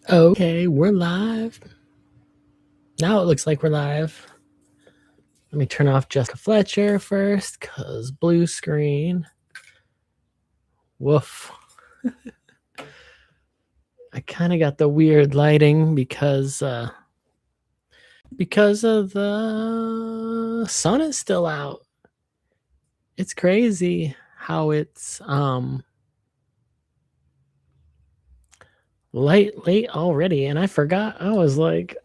Okay, we're live. Now it looks like we're live. Let me turn off Jessica Fletcher first, because blue screen. Woof. I kind of got the weird lighting because of the sun is still out. It's crazy how it's late already, and I forgot. I was like,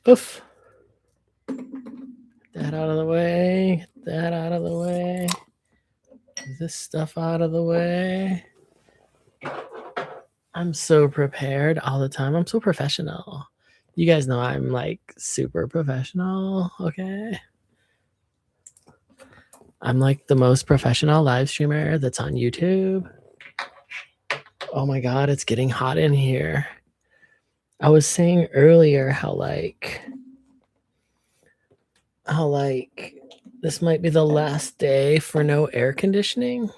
oof. That out of the way. That out of the way. This stuff out of the way. I'm so prepared all the time. I'm so professional. You guys know I'm like super professional, okay? I'm like the most professional live streamer that's on YouTube. Oh my god, it's getting hot in here. I was saying earlier how this might be the last day for no air conditioning.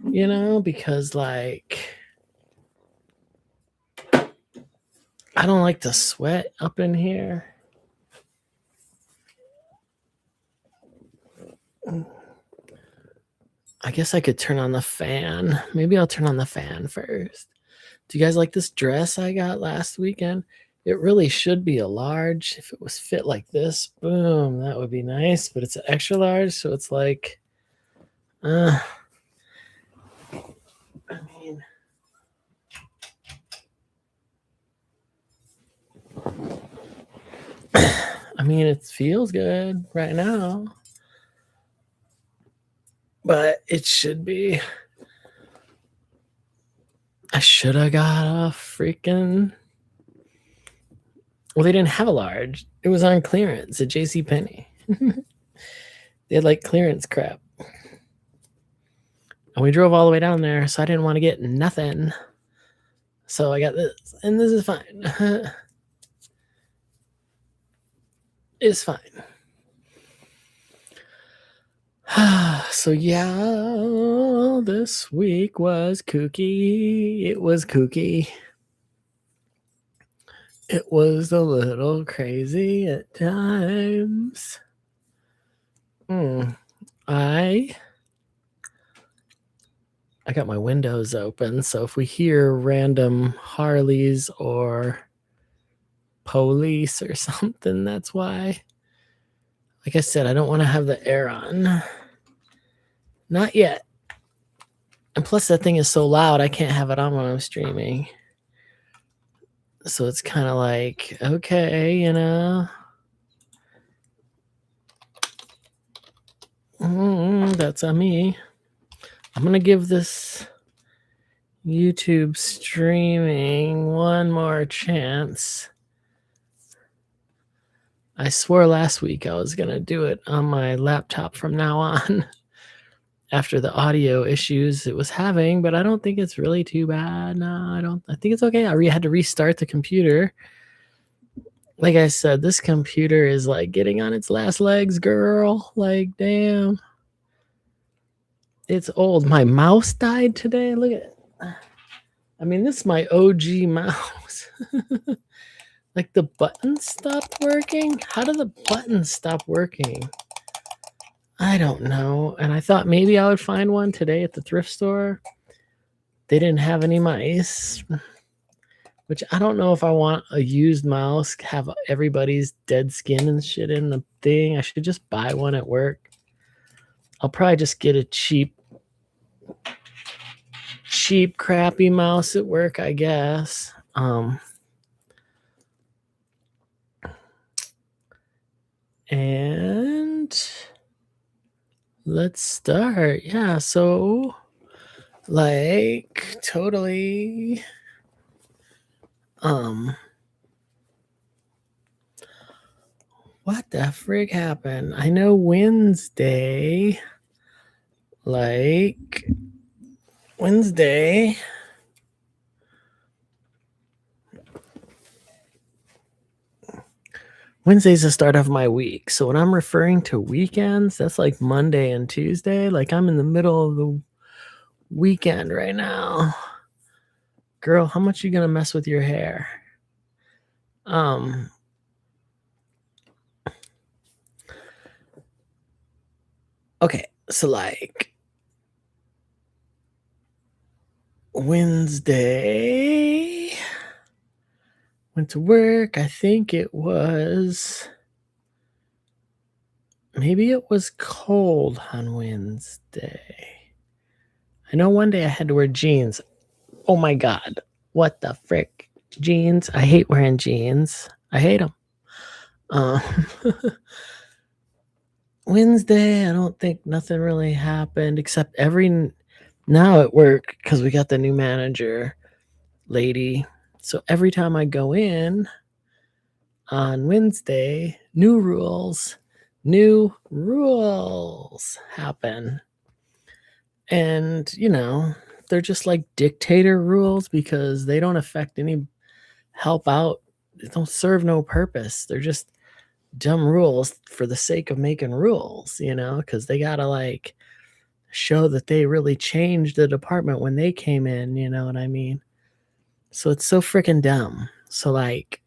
You know, because like I don't like to sweat up in here. I guess I could turn on the fan. Maybe I'll turn on the fan first. Do you guys like this dress I got last weekend? It really should be a large. If it was fit like this, boom, that would be nice. But it's an extra large, so it's like, I mean, it feels good right now, but it should be. I should have got a freaking. Well, they didn't have a large. It was on clearance at JCPenney. They had like clearance crap. And we drove all the way down there, so I didn't want to get nothing. So I got this, and this is fine. It's fine. So yeah, this week was kooky. It was kooky. It was a little crazy at times. I got my windows open, so if we hear random Harleys or police or something, that's why. Like I said, I don't want to have the air on. Not yet. And plus, that thing is so loud, I can't have it on when I'm streaming. So it's kind of like, okay, you know. That's on me. I'm going to give this YouTube streaming one more chance. I swore last week I was going to do it on my laptop from now on after the audio issues it was having, but I don't think it's really too bad. No, I think it's okay. I had to restart the computer. Like I said, this computer is like getting on its last legs, girl. Like, damn. It's old. My mouse died today. Look at it. I mean, this is my OG mouse. Like the buttons stopped working? How did the buttons stop working? I don't know. And I thought maybe I would find one today at the thrift store. They didn't have any mice, which I don't know if I want a used mouse, have everybody's dead skin and shit in the thing. I should just buy one at work. I'll probably just get a cheap, crappy mouse at work, I guess. And let's start. Yeah, so like totally what the frig happened? I know Wednesday Wednesday's the start of my week. So when I'm referring to weekends, that's like Monday and Tuesday. Like I'm in the middle of the weekend right now. Girl, how much you gonna mess with your hair? Okay, so like Wednesday went to work. I think maybe it was cold on Wednesday. I know one day I had to wear jeans. Oh my God. What the frick? Jeans. I hate wearing jeans. I hate them. Wednesday, I don't think nothing really happened except now at work, because we got the new manager lady. So every time I go in on Wednesday, new rules happen. And, they're just like dictator rules because they don't affect any help out. They don't serve no purpose. They're just dumb rules for the sake of making rules, because they got to like show that they really changed the department when they came in, you know what I mean? So it's so freaking dumb. So like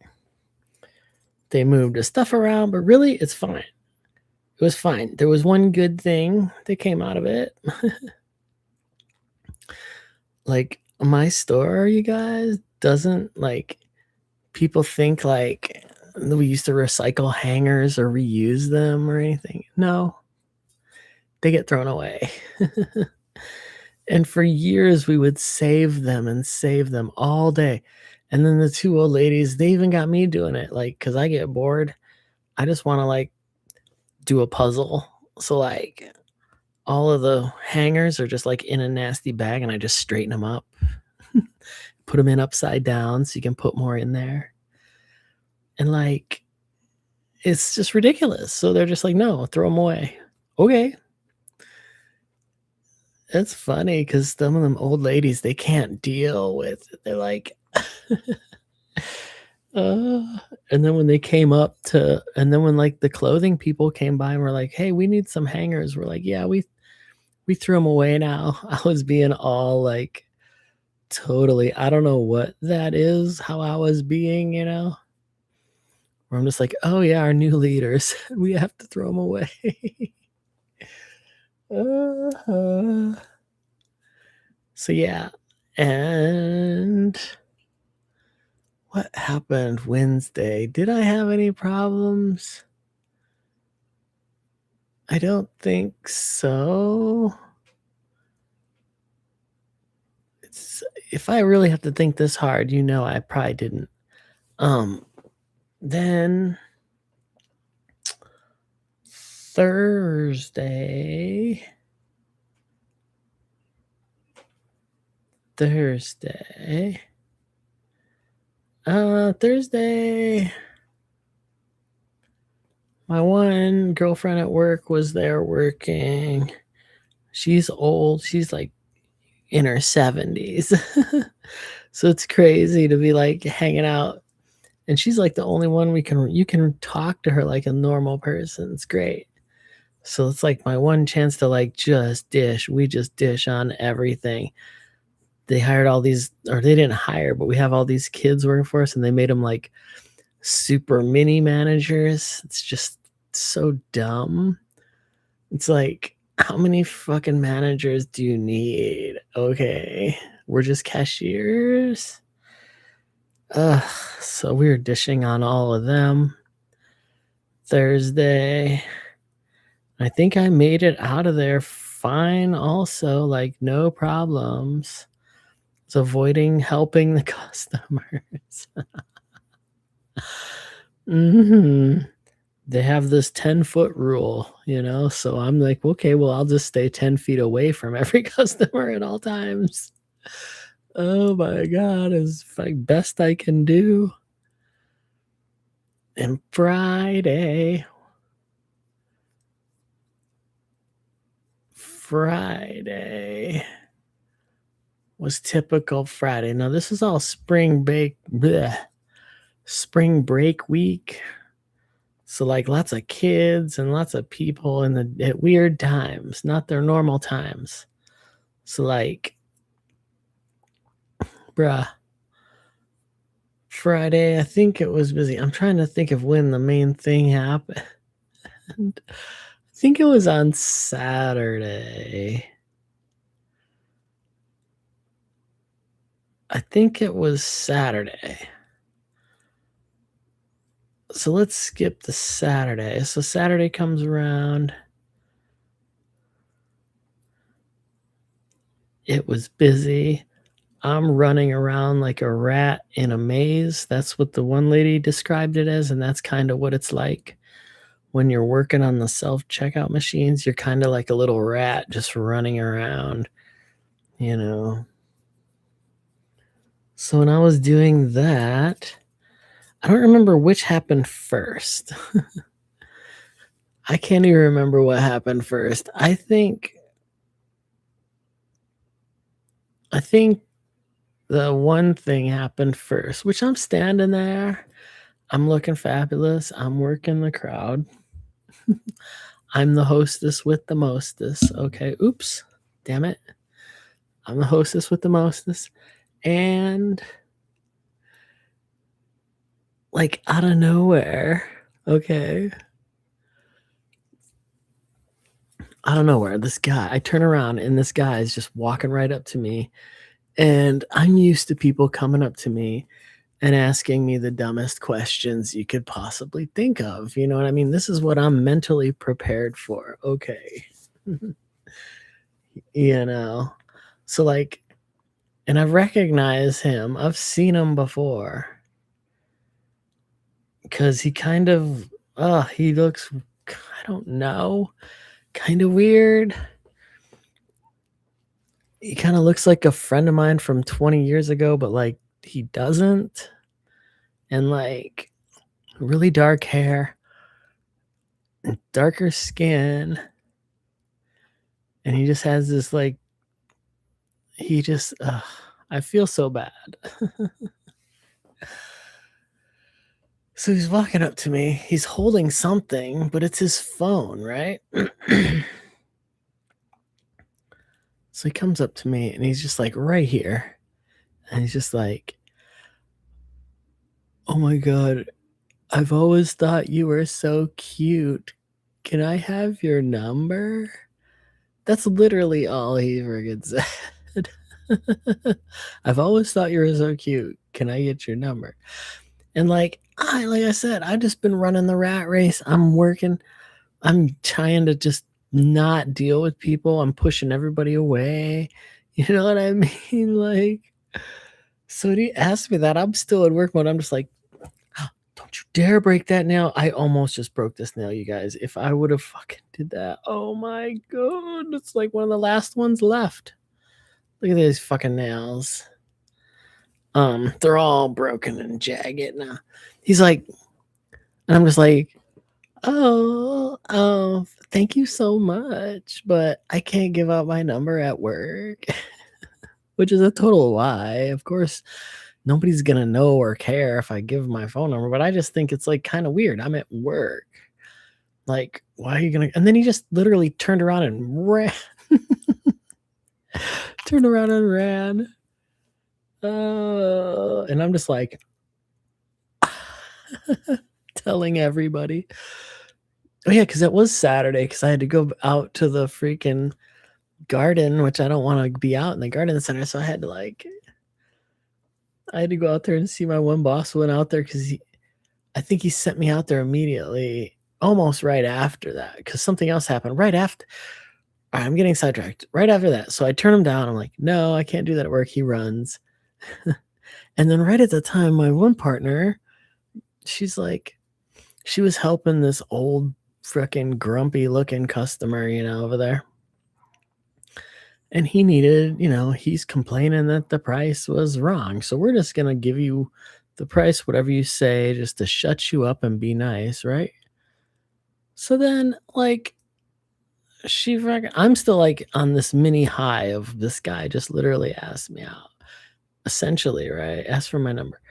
they moved the stuff around, but really it's fine. It was fine. There was one good thing that came out of it. Like my store, you guys, doesn't like people think like we used to recycle hangers or reuse them or anything. No, they get thrown away. And for years, we would save them all day. And then the two old ladies, they even got me doing it. Like, cause I get bored. I just want to like do a puzzle. So like all of the hangers are just like in a nasty bag and I just straighten them up, put them in upside down so you can put more in there. And like, it's just ridiculous. So they're just like, no, throw them away. Okay. It's funny because some of them old ladies, they can't deal with it. They're like, and then when they came up and then when like the clothing people came by and were like, hey, we need some hangers. We're like, yeah, we threw them away now. I was being all like, totally, I don't know what that is, how I was being, where I'm just like, oh yeah, our new leaders, we have to throw them away. So yeah, and what happened Wednesday? Did I have any problems? I don't think so. If I really have to think this hard, I probably didn't. Then Thursday, my one girlfriend at work was there working. She's old. She's like in her 70s. So it's crazy to be like hanging out. And she's like the only one you can talk to her like a normal person. It's great. So it's like my one chance to like we just dish on everything. They hired all these, or they didn't hire, but we have all these kids working for us and they made them like super mini managers. It's just so dumb. It's like, how many fucking managers do you need? Okay, we're just cashiers. So we were dishing on all of them. Thursday, I think I made it out of there fine also, like no problems. It's avoiding helping the customers. They have this 10-foot rule, so I'm like, okay, well, I'll just stay 10 feet away from every customer at all times. Oh my God, it's like best I can do. And Friday was typical Friday. Now this is all spring break week. So, like, lots of kids and lots of people in at weird times, not their normal times. So, like, bruh, Friday, I think it was busy. I'm trying to think of when the main thing happened. I think it was on Saturday. I think it was Saturday. So let's skip the Saturday. So Saturday comes around. It was busy. I'm running around like a rat in a maze. That's what the one lady described it as, and that's kind of what it's like when you're working on the self-checkout machines. You're kind of like a little rat just running around, you know. So when I was doing that, I don't remember which happened first. I can't even remember what happened first. I think the one thing happened first, which I'm standing there. I'm looking fabulous. I'm working the crowd. I'm the hostess with the mostest. Okay, oops. Damn it. I'm the hostess with the mostest. And like out of nowhere, okay. Out of nowhere, I turn around and this guy is just walking right up to me. And I'm used to people coming up to me and asking me the dumbest questions you could possibly think of. You know what I mean? This is what I'm mentally prepared for. Okay. You know? So, like, and I recognize him. I've seen him before because he kind of, he looks, I don't know, kind of weird. He kind of looks like a friend of mine from 20 years ago, but like he doesn't. And like really dark hair and darker skin. And he just has this like, I feel so bad. So he's walking up to me. He's holding something, but it's his phone, right? So he comes up to me and he's just like right here. And he's just like, "Oh my God, I've always thought you were so cute. Can I have your number?" That's literally all he friggin' said. "I've always thought you were so cute. Can I get your number?" And like I said, I've just been running the rat race. I'm working. I'm trying to just not deal with people. I'm pushing everybody away. You know what I mean? Like, so when he asked me that, I'm still in work mode. I'm just like, don't you dare break that nail. I almost just broke this nail, you guys. If I would have fucking did that, oh my God. It's like one of the last ones left. Look at these fucking nails. They're all broken and jagged now. He's like, and I'm just like, oh, thank you so much, but I can't give out my number at work, which is a total lie. Of course, nobody's gonna know or care if I give my phone number, but I just think it's like kind of weird. I'm at work. Like, why are you gonna? And then he just literally turned around and ran. Turned around and ran. And I'm just like telling everybody. Oh yeah, because it was Saturday. Because I had to go out to the freaking garden, which I don't want to be out in the garden center. So I had to go out there and see my one boss. Went out there because I think he sent me out there immediately, almost right after that, because something else happened right after. All right, I'm getting sidetracked. Right after that, so I turn him down. I'm like, no, I can't do that at work. He runs. And then right at the time, my one partner, she's like, she was helping this old freaking grumpy looking customer, over there. And he needed, he's complaining that the price was wrong. So we're just going to give you the price, whatever you say, just to shut you up and be nice, right? So then, like, I'm still like on this mini high of this guy just literally asked me out, essentially, right? Asked for my number.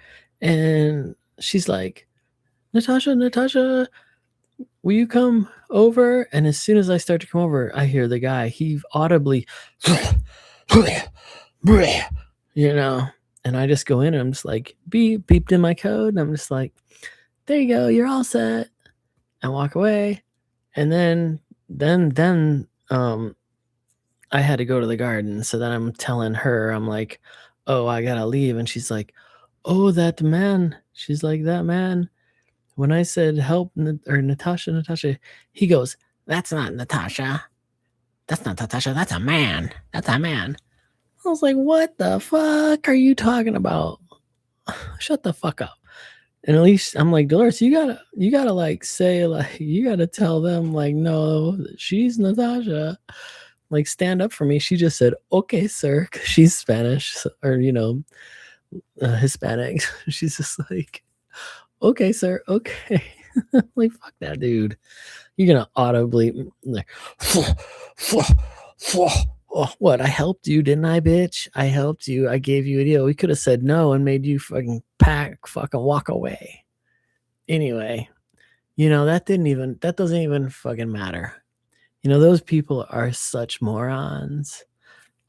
And she's like, Natasha, will you come over? And as soon as I start to come over, I hear the guy, he audibly, you know, and I just go in and I'm just like, beeped in my code. And I'm just like, there you go, you're all set. And walk away. And then I had to go to the garden. So then I'm telling her, I'm like, oh, I gotta leave. And she's like, oh, that man. She's like, that man. When I said help or Natasha, he goes, that's not Natasha. That's not Natasha. That's a man. That's a man. I was like, what the fuck are you talking about? Shut the fuck up. And at least I'm like, Dolores, you gotta like say, like, you gotta tell them, like, no, she's Natasha. Like, stand up for me. She just said, okay, sir, 'cause she's Spanish or, Hispanic. She's just like, okay, sir, okay. Like, fuck that dude. You're gonna audibly like, oh, what? I helped you, didn't I, bitch? I helped you. I gave you a deal. We could have said no and made you fucking walk away. Anyway, that doesn't even fucking matter. Those people are such morons.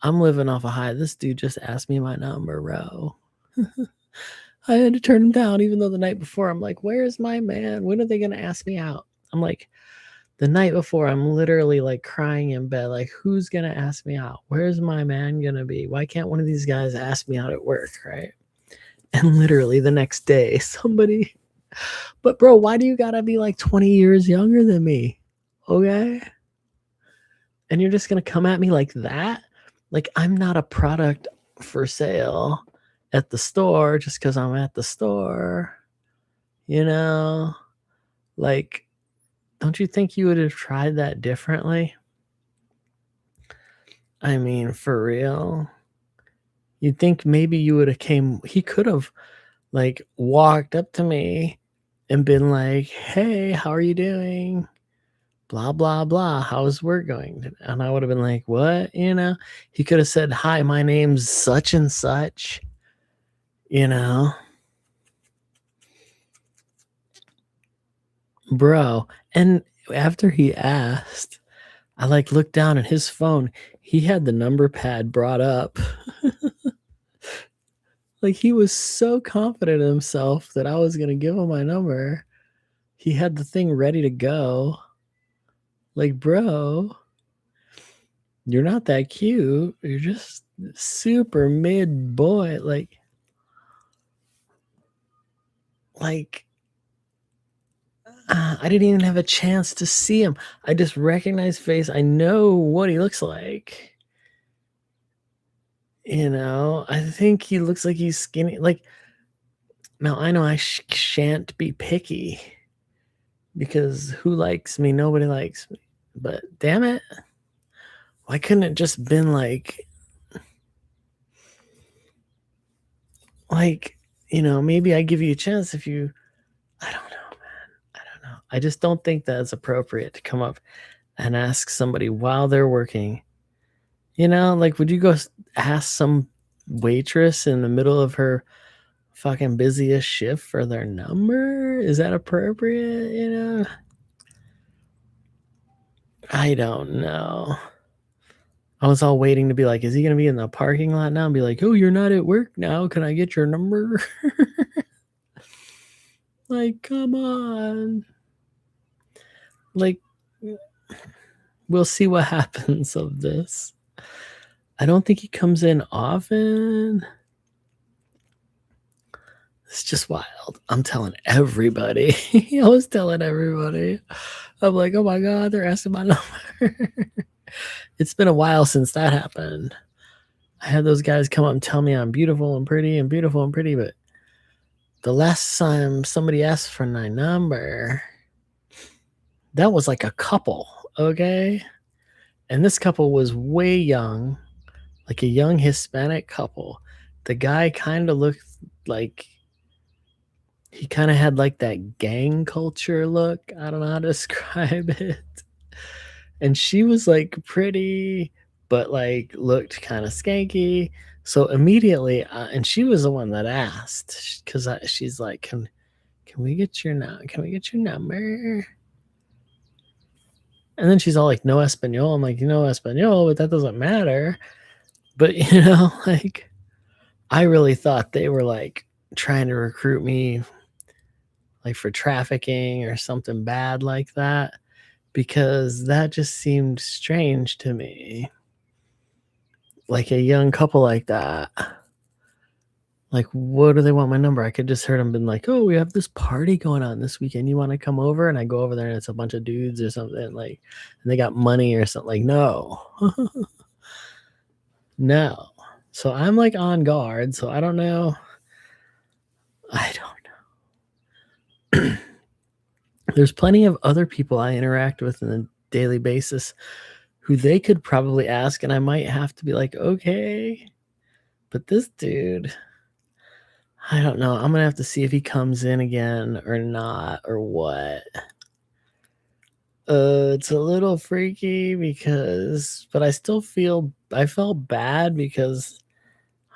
I'm living off a high. This dude just asked me my number, bro. I had to turn him down, even though the night before I'm like, where's my man? When are they gonna ask me out? I'm like, the night before, I'm literally like crying in bed, like, who's gonna ask me out? Where's my man gonna be? Why can't one of these guys ask me out at work, right? And literally the next day, somebody, but bro, why do you gotta be like 20 years younger than me? Okay? And you're just gonna come at me like that? Like, I'm not a product for sale at the store just because I'm at the store. Like, don't you think you would have tried that differently? I mean, for real. You'd think maybe you would have he could have like walked up to me and been like, hey, how are you doing? Blah, blah, blah. How's work going? And I would have been like, what? He could have said, hi, my name's such and such, bro. And after he asked, I like looked down at his phone. He had the number pad brought up. Like, he was so confident in himself that I was going to give him my number. He had the thing ready to go. Like, bro, you're not that cute. You're just super mid boy. Like, I didn't even have a chance to see him. I just recognize face. I know what he looks like. I think he looks like he's skinny. Like, now I know I shan't be picky because who likes me? Nobody likes me. But damn it, why couldn't it just been like, maybe I give you a chance if you, I don't know, man. I don't know. I just don't think that's appropriate to come up and ask somebody while they're working. Like, would you go ask some waitress in the middle of her fucking busiest shift for their number? Is that appropriate? I don't know. I was all waiting to be like, is he going to be in the parking lot now and be like, oh, you're not at work now. Can I get your number? Like, come on. Like, we'll see what happens of this. I don't think he comes in often. It's just wild. I'm telling everybody. I was telling everybody. I'm like, oh my God, they're asking my number. It's been a while since that happened. I had those guys come up and tell me I'm beautiful and pretty, but the last time somebody asked for my number, that was like a couple, okay? And this couple was way young, like a young Hispanic couple. The guy kind of looked like he kind of had like that gang culture look. I don't know how to describe it. And she was like pretty, but like looked kind of skanky. So immediately, and she was the one that asked because she's like, "Can we get your number?" And then she's all like, no Espanol. I'm like, Espanol, but that doesn't matter. But, like, I really thought they were like trying to recruit me like for trafficking or something bad like that, because that just seemed strange to me. Like a young couple like that. Like, what do they want my number? I could just heard them been like, oh, we have this party going on this weekend. You want to come over? And I go over there and it's a bunch of dudes or something, like, and they got money or something. Like, no. No. So I'm like on guard. So I don't know. I don't know. There's plenty of other people I interact with on a daily basis who they could probably ask, and I might have to be like, okay. But this dude, I don't know. I'm going to have to see if he comes in again or not or what. It's a little freaky but I felt bad because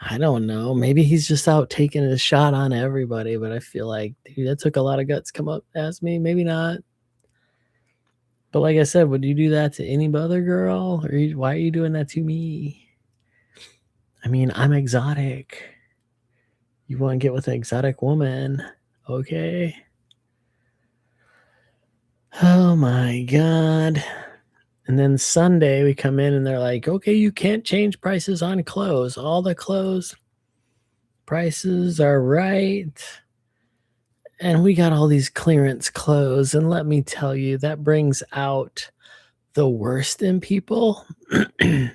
I don't know. Maybe he's just out taking his shot on everybody, but I feel like, dude, that took a lot of guts to come up ask me. Maybe not. But like I said, would you do that to any other girl? Or why are you doing that to me? I mean, I'm exotic. You want to get with an exotic woman, okay? Oh my God. And then Sunday we come in and they're like, okay, you can't change prices on clothes. All the clothes prices are right. And we got all these clearance clothes. And let me tell you, that brings out the worst in people. I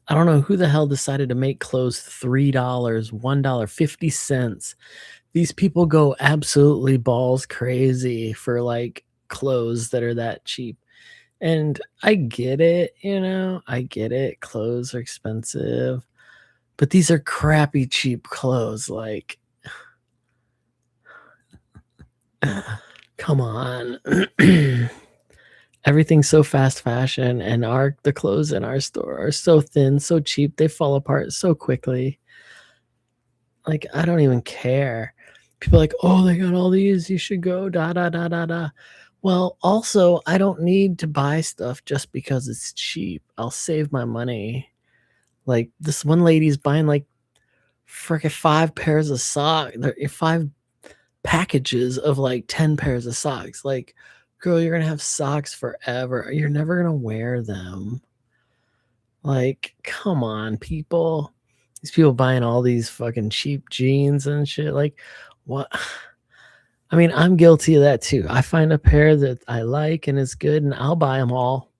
don't know who the hell decided to make clothes $3, $1, 50 cents. These people go absolutely balls crazy for like clothes that are that cheap. And I get it, I get it. Clothes are expensive, but these are crappy, cheap clothes. Like, come on. Everything's so fast fashion, and the clothes in our store are so thin, so cheap, they fall apart so quickly. Like, I don't even care. People are like, oh, they got all these, you should go, da da da da da. Well, also, I don't need to buy stuff just because it's cheap. I'll save my money. Like, this one lady's buying like freaking 5 pairs of socks, 5 packages of like 10 pairs of socks. Like, girl, you're gonna have socks forever. You're never gonna wear them. Like, come on, people. These people buying all these fucking cheap jeans and shit. Like, what? I mean, I'm guilty of that too. I find a pair that I like and is good, and I'll buy them all.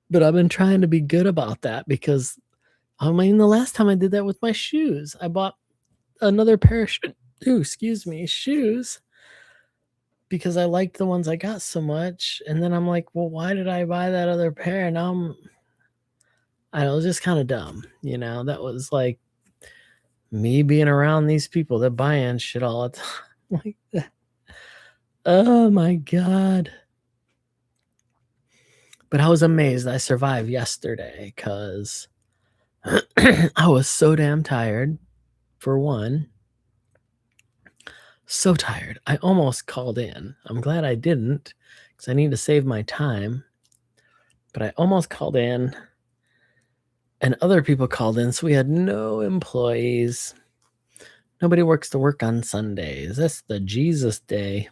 But I've been trying to be good about that because, I mean, the last time I did that with my shoes, I bought another pair of shoes because I liked the ones I got so much. And then I'm like, well, why did I buy that other pair? Now I know, it was just kind of dumb. That was like me being around these people that buying shit all the time. Like that. Oh my God. But I was amazed I survived yesterday because I was so damn tired, for one. So tired. I almost called in. I'm glad I didn't because I need to save my time. But I almost called in, and other people called in, so we had no employees. Nobody works to work on Sundays. That's the Jesus day.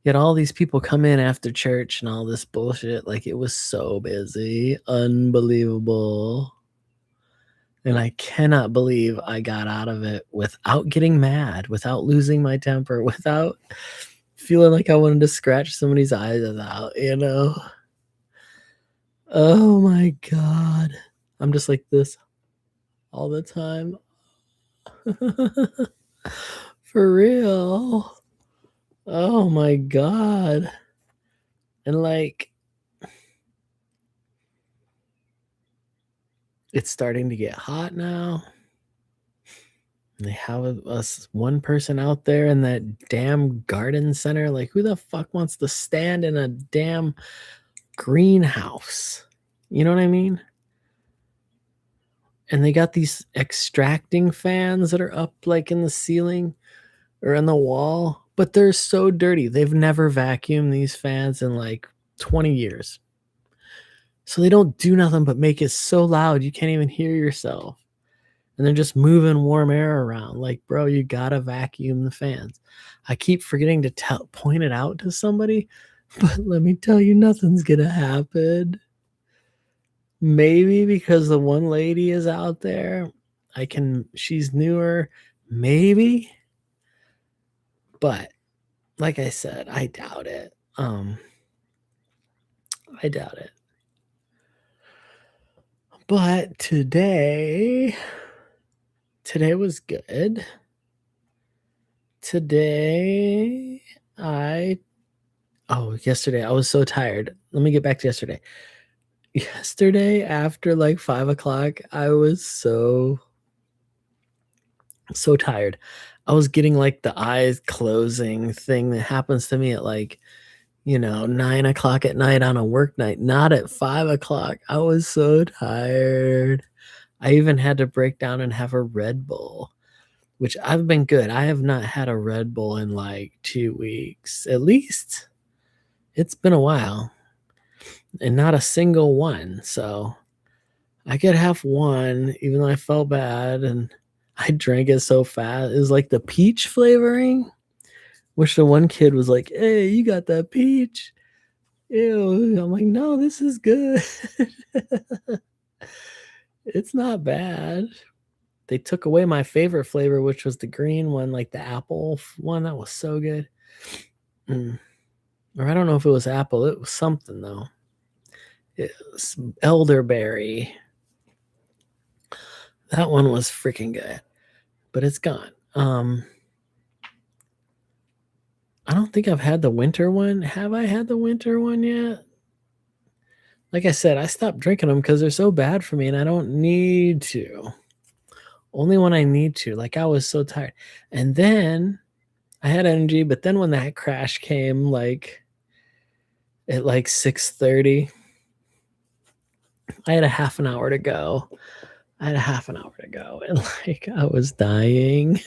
Yet all these people come in after church and all this bullshit. Like, it was so busy. Unbelievable. And I cannot believe I got out of it without getting mad, without losing my temper, without feeling like I wanted to scratch somebody's eyes out, Oh my God. I'm just like this all the time. For real. Oh my God. And like, it's starting to get hot now. And they have us one person out there in that damn garden center. Like, who the fuck wants to stand in a damn greenhouse? You know what I mean? And they got these extracting fans that are up like in the ceiling. or in the wall, but they're so dirty. They've never vacuumed these fans in like 20 years. So they don't do nothing but make it so loud you can't even hear yourself. And they're just moving warm air around. Like, bro, you gotta vacuum the fans. I keep forgetting to point it out to somebody, but let me tell you, nothing's gonna happen. Maybe because the one lady is out there, she's newer, maybe. But like I said, I doubt it. I doubt it. But today was good. Today, yesterday, I was so tired. Let me get back to yesterday. Yesterday, after like 5 o'clock, I was so tired. I was getting like the eyes closing thing that happens to me at like, 9 o'clock at night on a work night, not at 5 o'clock. I was so tired. I even had to break down and have a Red Bull, which I've been good. I have not had a Red Bull in like 2 weeks. At least it's been a while. And not a single one. So I could have one, even though I felt bad and I drank it so fast. It was like the peach flavoring, which the one kid was like, "Hey, you got that peach?" Ew. I'm like, "No, this is good." It's not bad. They took away my favorite flavor, which was the green one, like the apple one. That was so good. Or I don't know if it was apple. It was something, though. It was elderberry. That one was freaking good, but it's gone. I don't think I've had the winter one. Have I had the winter one yet? Like I said, I stopped drinking them because they're so bad for me and I don't need to. Only when I need to. Like, I was so tired. And then I had energy, but then when that crash came, like at like 6:30, I had a half an hour to go. And like I was dying.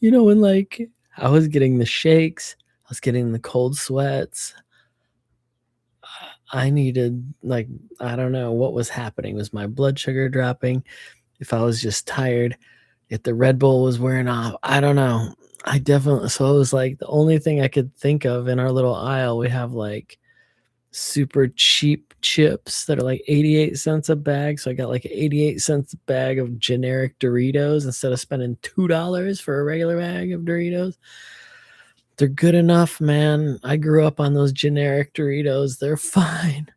When like I was getting the shakes, I was getting the cold sweats. I needed, like, I don't know what was happening. Was my blood sugar dropping? If I was just tired, if the Red Bull was wearing off, I don't know. So it was like the only thing I could think of in our little aisle. We have like super cheap chips that are like 88 cents a bag. So I got like 88 cents a bag of generic Doritos instead of spending $2 for a regular bag of Doritos. They're good enough, man. I grew up on those generic Doritos. They're fine,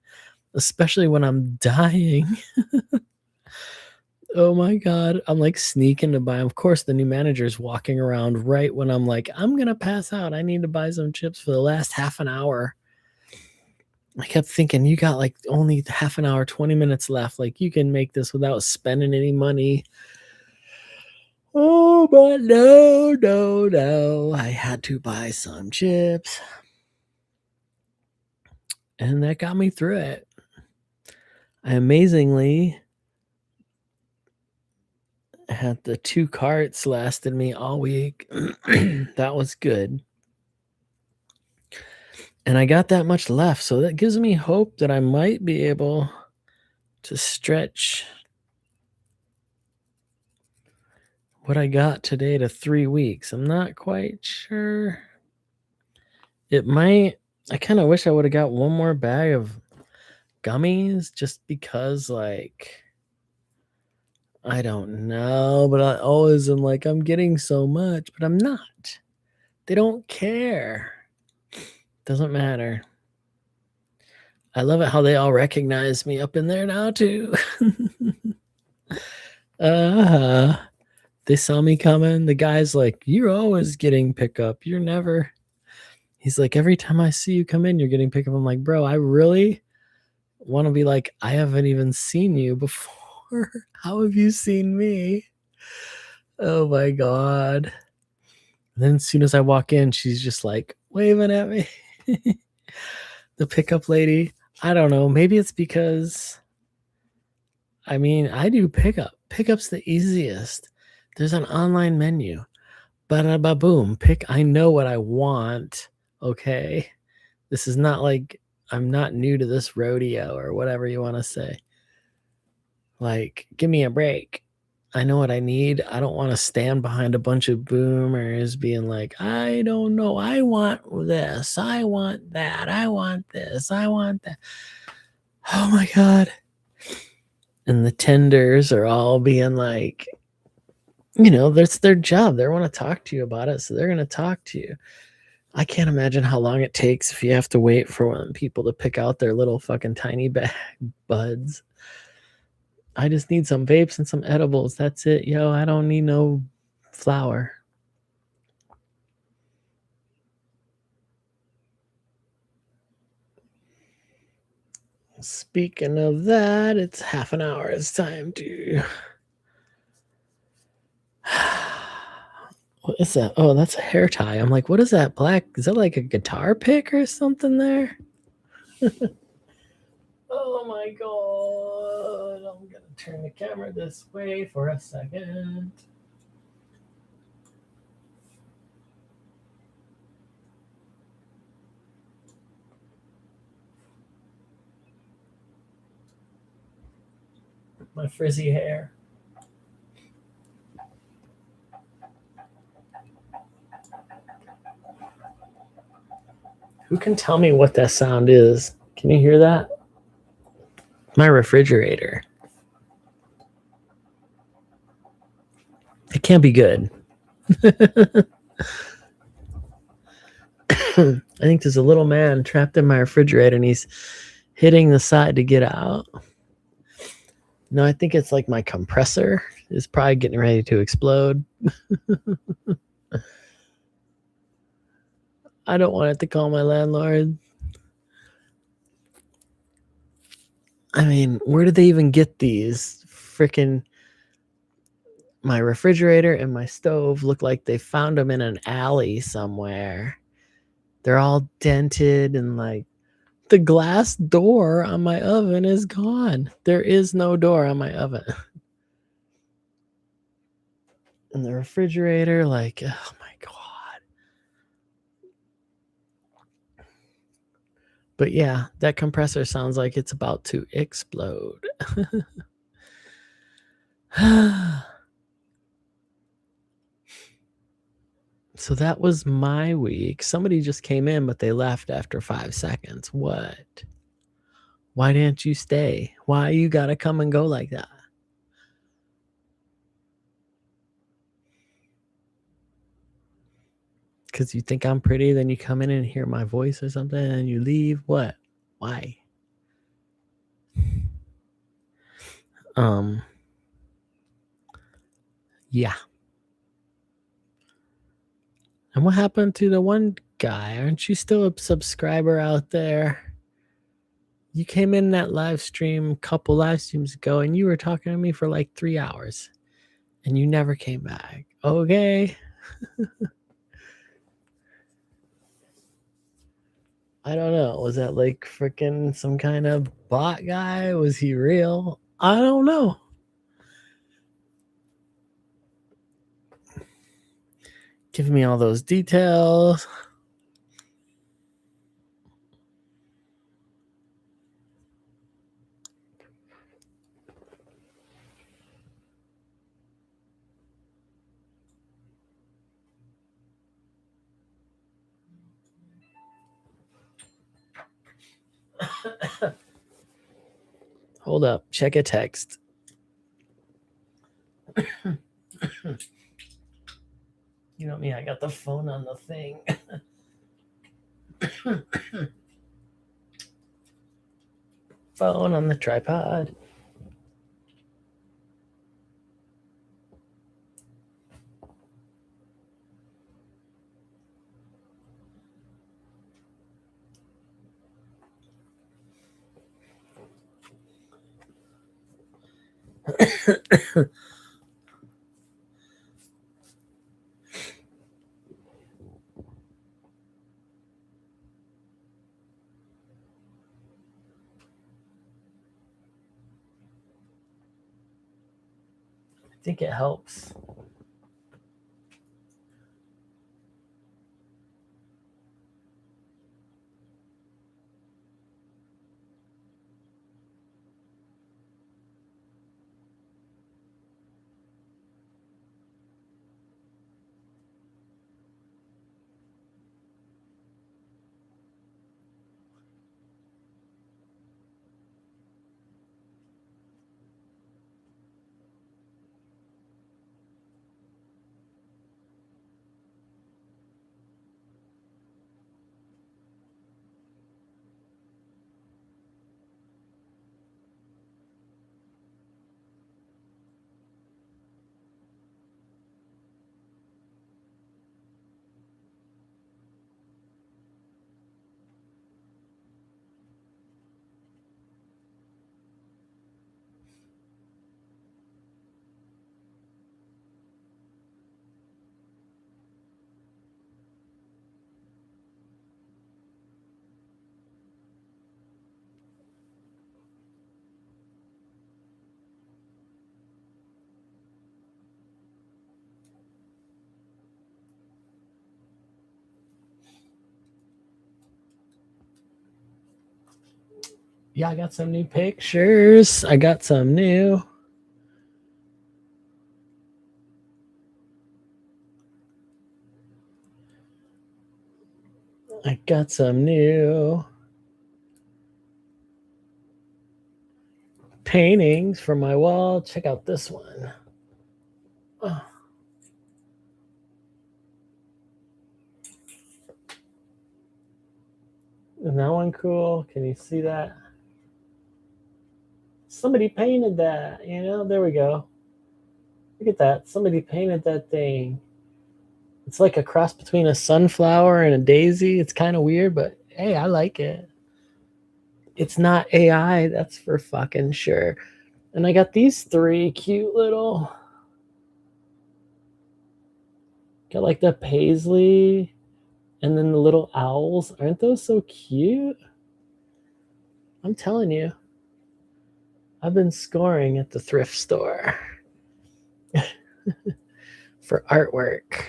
especially when I'm dying. Oh my God. I'm like sneaking to buy them. Of course, the new manager's walking around right when I'm like, I'm going to pass out. I need to buy some chips for the last half an hour. I kept thinking, you got like only half an hour, 20 minutes left. Like, you can make this without spending any money. Oh, but no. I had to buy some chips. And that got me through it. I amazingly had the 2 carts lasted me all week. That was good. And I got that much left. So that gives me hope that I might be able to stretch what I got today to 3 weeks. I'm not quite sure. It might. I kind of wish I would have got one more bag of gummies just because, like, I don't know, but I always am like, I'm getting so much, but I'm not. They don't care. Doesn't matter. I love it how they all recognize me up in there now too. They saw me coming. The guy's like, "You're always getting pickup. You're never." He's like, "Every time I see you come in, you're getting pickup." I'm like, "Bro, I really want to be like, I haven't even seen you before. How have you seen me?" Oh my God. And then as soon as I walk in, she's just like waving at me. The pickup lady. I don't know. Maybe it's because, I mean, I do pickup. Pickup's the easiest. There's an online menu. Ba-da-ba boom. Pick. I know what I want. Okay. This is not like I'm not new to this rodeo or whatever you want to say. Like, give me a break. I know what I need. I don't want to stand behind a bunch of boomers being like, I don't know. I want this. I want that. I want this. I want that. Oh my God. And the tenders are all being like, that's their job. They want to talk to you about it. So they're going to talk to you. I can't imagine how long it takes if you have to wait for people to pick out their little fucking tiny bag buds. I just need some vapes and some edibles. That's it, yo. I don't need no flour. Speaking of that, it's half an hour. It's time to. What is that? Oh, that's a hair tie. I'm like, what is that black? Is that like a guitar pick or something there? Oh my God. I'm going to turn the camera this way for a second. My frizzy hair. Who can tell me what that sound is? Can you hear that? My refrigerator. It can't be good. I think there's a little man trapped in my refrigerator and he's hitting the side to get out. No, I think it's like my compressor is probably getting ready to explode. I don't want it to call my landlord. I mean, where did they even get these? Freaking my refrigerator and my stove look like they found them in an alley somewhere. They're all dented and like the glass door on my oven is gone. There is no door on my oven. And the refrigerator, like, oh my God. But yeah, that compressor sounds like it's about to explode. So that was my week. Somebody just came in, but they left after 5 seconds. What? Why didn't you stay? Why you gotta come and go like that? Because you think I'm pretty, then you come in and hear my voice or something and you leave? What? Why? Yeah. And what happened to the one guy? Aren't you still a subscriber out there? You came in that live stream a couple live streams ago and you were talking to me for like 3 hours and you never came back. Okay. I don't know. Was that like freaking some kind of bot guy? Was he real? I don't know. Give me all those details. Hold up. Check a text. You know me, I got the phone on the thing. Phone on the tripod. I think it helps. Yeah, I got some new pictures. I got some new. I got some new paintings for my wall. Check out this one. Oh. Isn't that one cool? Can you see that? Somebody painted that, there we go. Look at that. Somebody painted that thing. It's like a cross between a sunflower and a daisy. It's kind of weird, but hey, I like it. It's not AI, that's for fucking sure. And I got these three cute little. Got like the paisley and then the little owls. Aren't those so cute? I'm telling you. I've been scoring at the thrift store for artwork.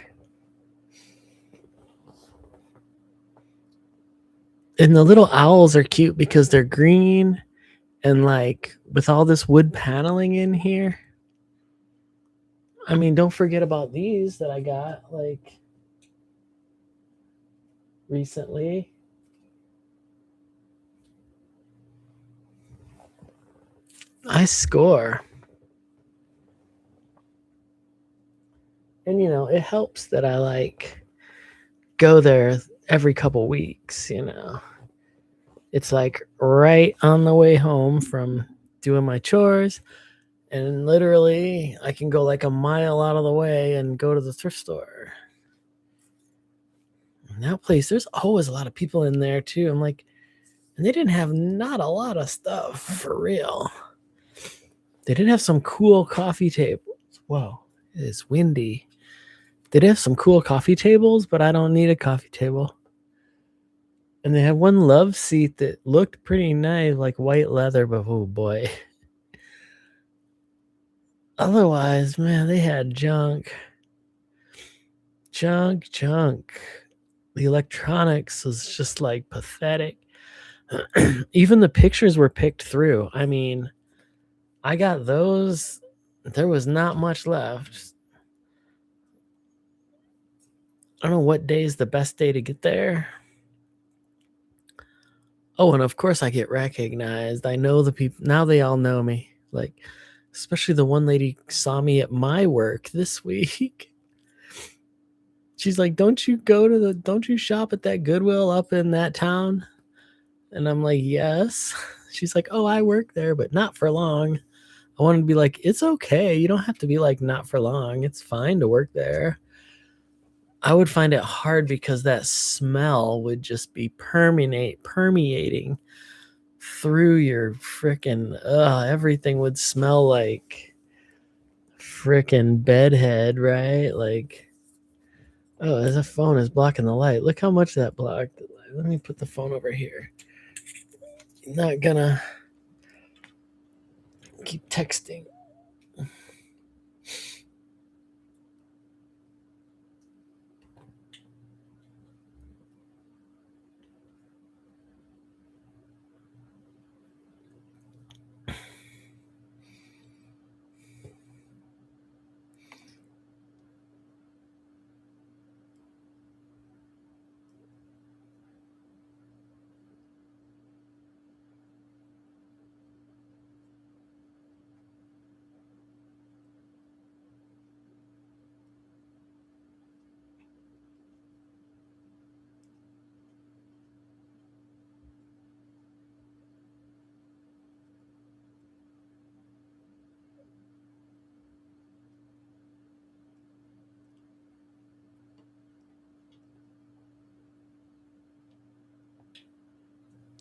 And the little owls are cute because they're green and like with all this wood paneling in here. I mean, don't forget about these that I got like recently. I score. And it helps that I like go there every couple weeks, It's like right on the way home from doing my chores, and literally I can go like a mile out of the way and go to the thrift store. And that place, there's always a lot of people in there too. I'm like, and they didn't have not a lot of stuff for real. They did have some cool coffee tables. Whoa, it is windy. They did have some cool coffee tables, but I don't need a coffee table. And they had one love seat that looked pretty nice, like white leather, but oh boy. Otherwise, man, they had junk. Junk. The electronics was just like pathetic. Even the pictures were picked through. I mean, I got those. There was not much left. I don't know what day is the best day to get there. Oh, and of course I get recognized. I know the people. Now they all know me. Like, especially the one lady saw me at my work this week. She's like, don't you shop at that Goodwill up in that town? And I'm like, yes. She's like, oh, I work there, but not for long. I wanted to be like, it's okay. You don't have to be like, not for long. It's fine to work there. I would find it hard because that smell would just be permeating through your freaking, everything would smell like freaking bedhead, right? Like, oh, the phone is blocking the light. Look how much that blocked the light. Let me put the phone over here. Not gonna keep texting.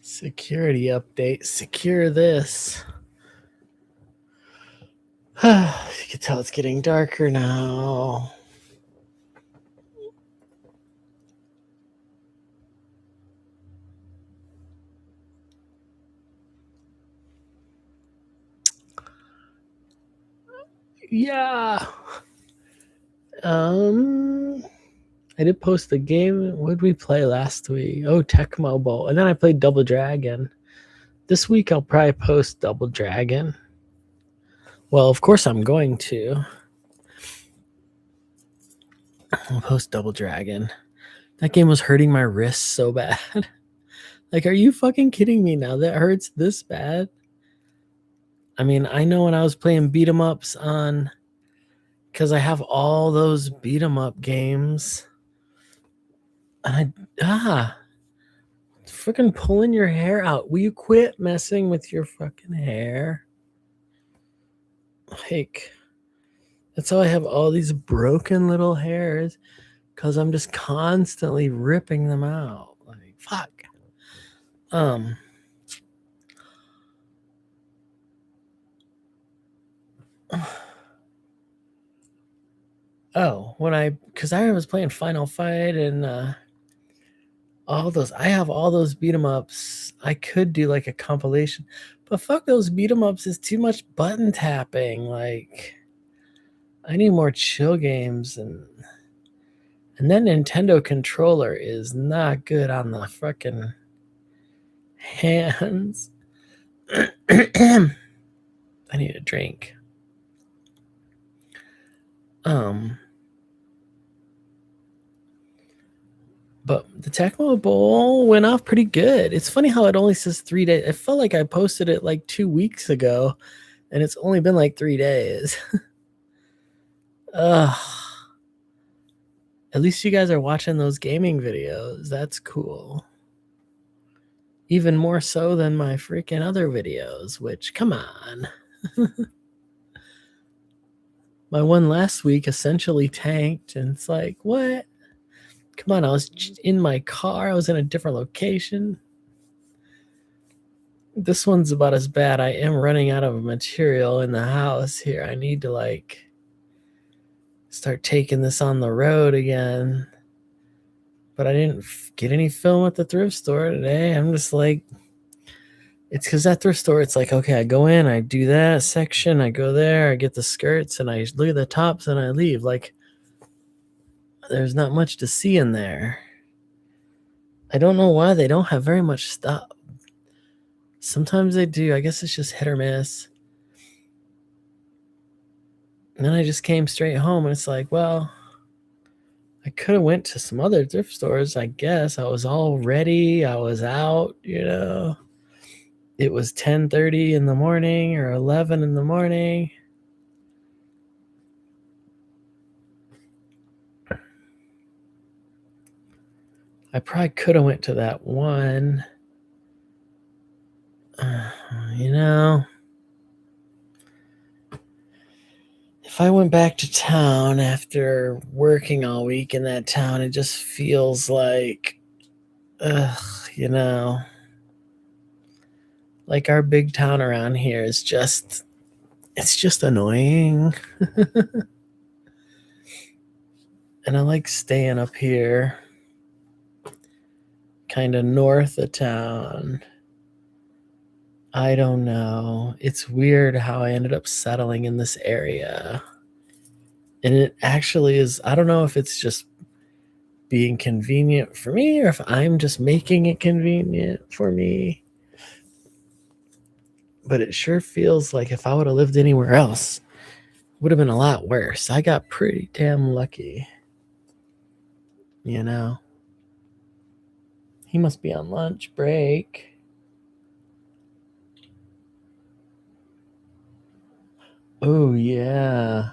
Security update. Secure this. You can tell it's getting darker now. Yeah. I did post the game. What did we play last week? Oh, Tecmo Bowl. And then I played Double Dragon. This week I'll probably post Double Dragon. Well, of course I'm going to. I'll post Double Dragon. That game was hurting my wrists so bad. Like, are you fucking kidding me now? That hurts this bad? I mean, I know when I was playing beat 'em ups on, because I have all those beat 'em up games. And freaking pulling your hair out. Will you quit messing with your fucking hair? Like, that's how I have all these broken little hairs, because I'm just constantly ripping them out. Like, fuck. Oh, because I was playing Final Fight and all those, I have all those beat 'em ups. I could do like a compilation, but fuck those beat 'em ups, is too much button tapping. Like, I need more chill games, and that Nintendo controller is not good on the fucking hands. I need a drink. But the Tecmo Bowl went off pretty good. It's funny how it only says 3 days. I felt like I posted it like 2 weeks ago, and it's only been like 3 days. Ugh. At least you guys are watching those gaming videos. That's cool. Even more so than my freaking other videos, which, come on. My one last week essentially tanked, and it's like, what? Come on, I was in my car. I was in a different location. This one's about as bad. I am running out of material in the house here. I need to like start taking this on the road again. But I didn't get any film at the thrift store today. I'm just like, it's because that thrift store, it's like, okay, I go in, I do that section, I go there, I get the skirts, and I look at the tops, and I leave. Like, there's not much to see in there. I don't know why they don't have very much stuff. Sometimes they do. I guess it's just hit or miss. And then I just came straight home, and it's like, well, I could have went to some other thrift stores, I guess. I was all ready. I was out, It was 10:30 in the morning or 11 in the morning. I probably could have went to that one. If I went back to town after working all week in that town, it just feels like, like our big town around here is just, it's just annoying. And I like staying up here, kind of north of town. I don't know. It's weird how I ended up settling in this area. And it actually is, I don't know if it's just being convenient for me or if I'm just making it convenient for me. But it sure feels like if I would have lived anywhere else, it would have been a lot worse. I got pretty damn lucky. He must be on lunch break. Oh, yeah.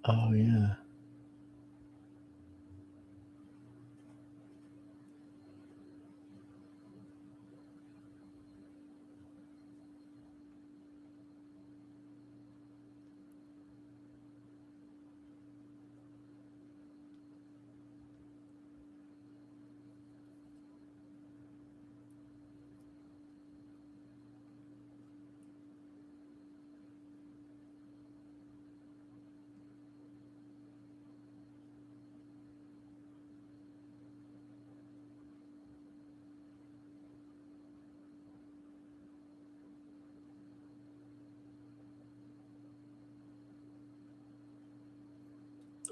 Oh, yeah.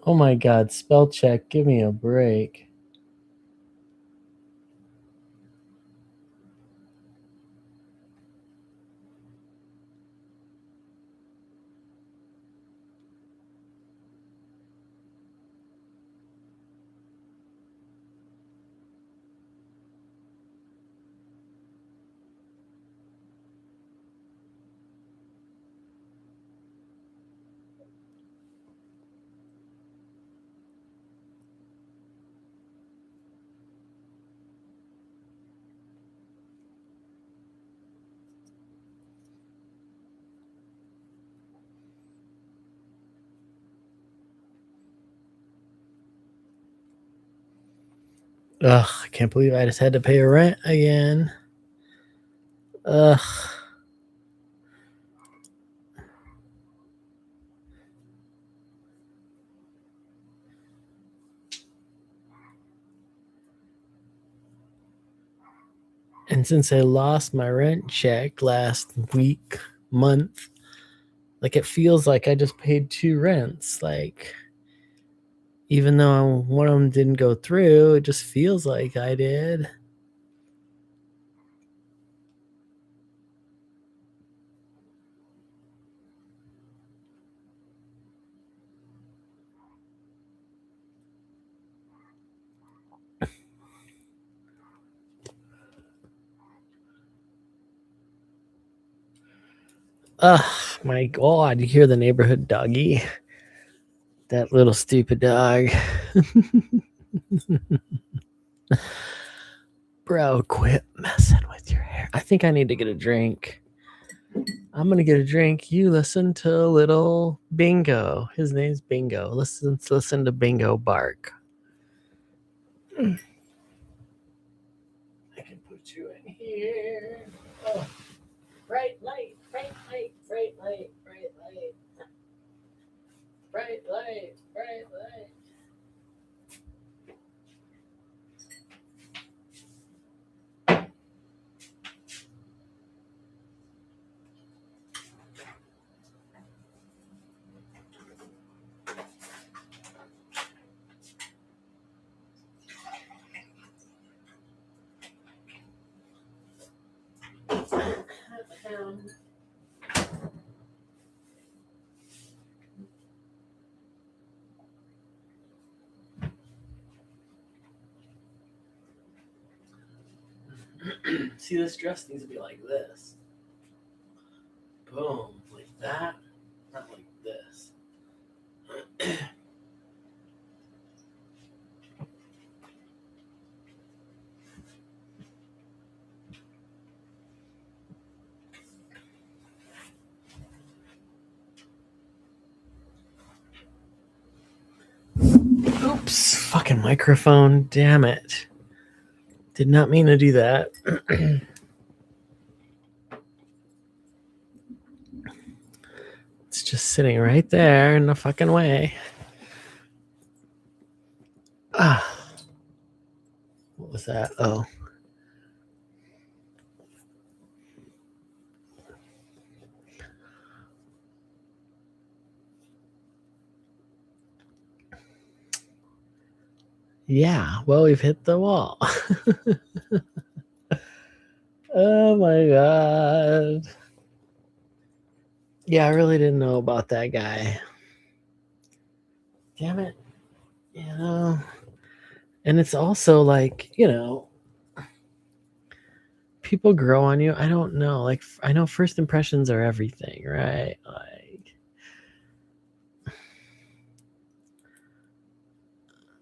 Oh my God, spell check. Give me a break. Ugh, I can't believe I just had to pay rent again. Ugh. And since I lost my rent check last week, month, like it feels like I just paid 2 rents. Like, even though one of them didn't go through, it just feels like I did. Ugh, my God, you hear the neighborhood doggy? That little stupid dog. Bro, quit messing with your hair. I think I need to get a drink. I'm gonna get a drink. You listen to little Bingo. His name's Bingo. Listen to Bingo bark. I can put you in here. Oh, bright light, bright light, bright light, bright light, bright light, bright light. See, this dress needs to be like this. Boom, like that, not like this. Oops, fucking microphone, damn it. Did not mean to do that. It's just sitting right there in the fucking way. Ah. What was that? Oh. Yeah, well, we've hit the wall. Oh my God. Yeah, I really didn't know about that guy. Damn it. You know, and it's also like, people grow on you. I don't know. Like, I know first impressions are everything, right? Like,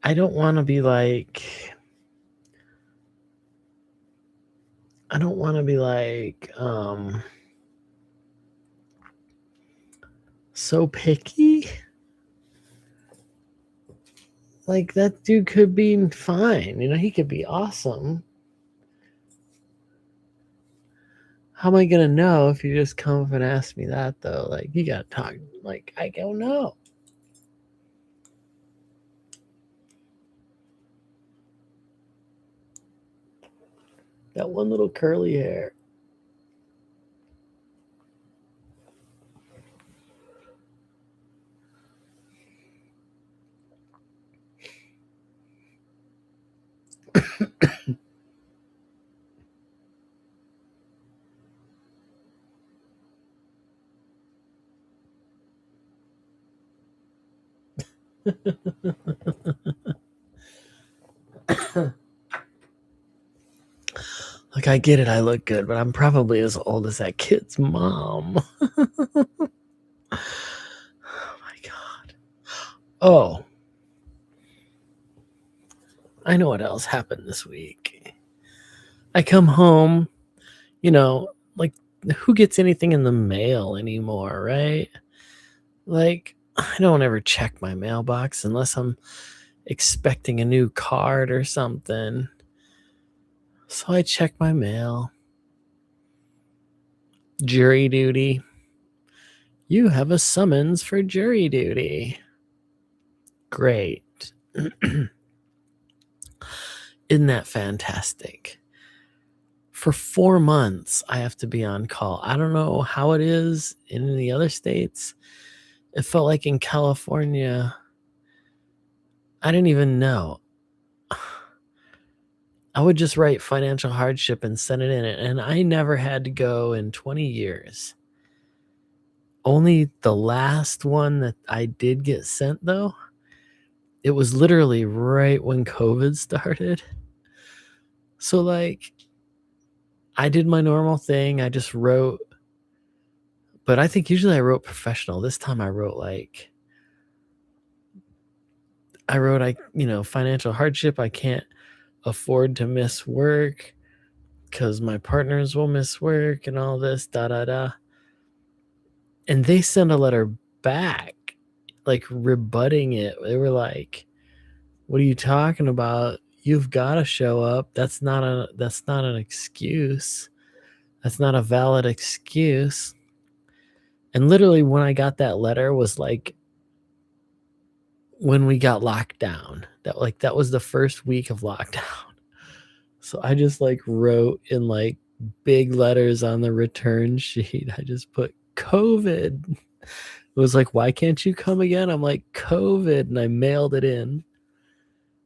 I don't want to be like, I don't want to be like, so picky. Like, that dude could be fine. He could be awesome. How am I gonna know if you just come up and ask me that though? Like, you gotta talk. Like, I don't know. That one little curly hair. Like, I get it, I look good, but I'm probably as old as that kid's mom. Oh my God. Oh, I know what else happened this week. I come home, like, who gets anything in the mail anymore, right? Like, I don't ever check my mailbox unless I'm expecting a new card or something. So I check my mail. Jury duty. You have a summons for jury duty. Great. Isn't that fantastic? For 4 months, I have to be on call. I don't know how it is in any other states. It felt like in California, I didn't even know. I would just write financial hardship and send it in, and I never had to go in 20 years. Only the last one that I did get sent, though, it was literally right when COVID started. So, like, I did my normal thing. I just wrote, but I think usually I wrote professional. This time I wrote financial hardship. I can't afford to miss work because my partners will miss work and all this, da da da. And they sent a letter back, like rebutting it. They were like, "What are you talking about? You've got to show up. That's not an excuse. That's not a valid excuse." And literally when I got that letter was like when we got locked down. That was the first week of lockdown. So I just like wrote in like big letters on the return sheet. I just put COVID. It was like, "Why can't you come again?" I'm like, "COVID," and I mailed it in.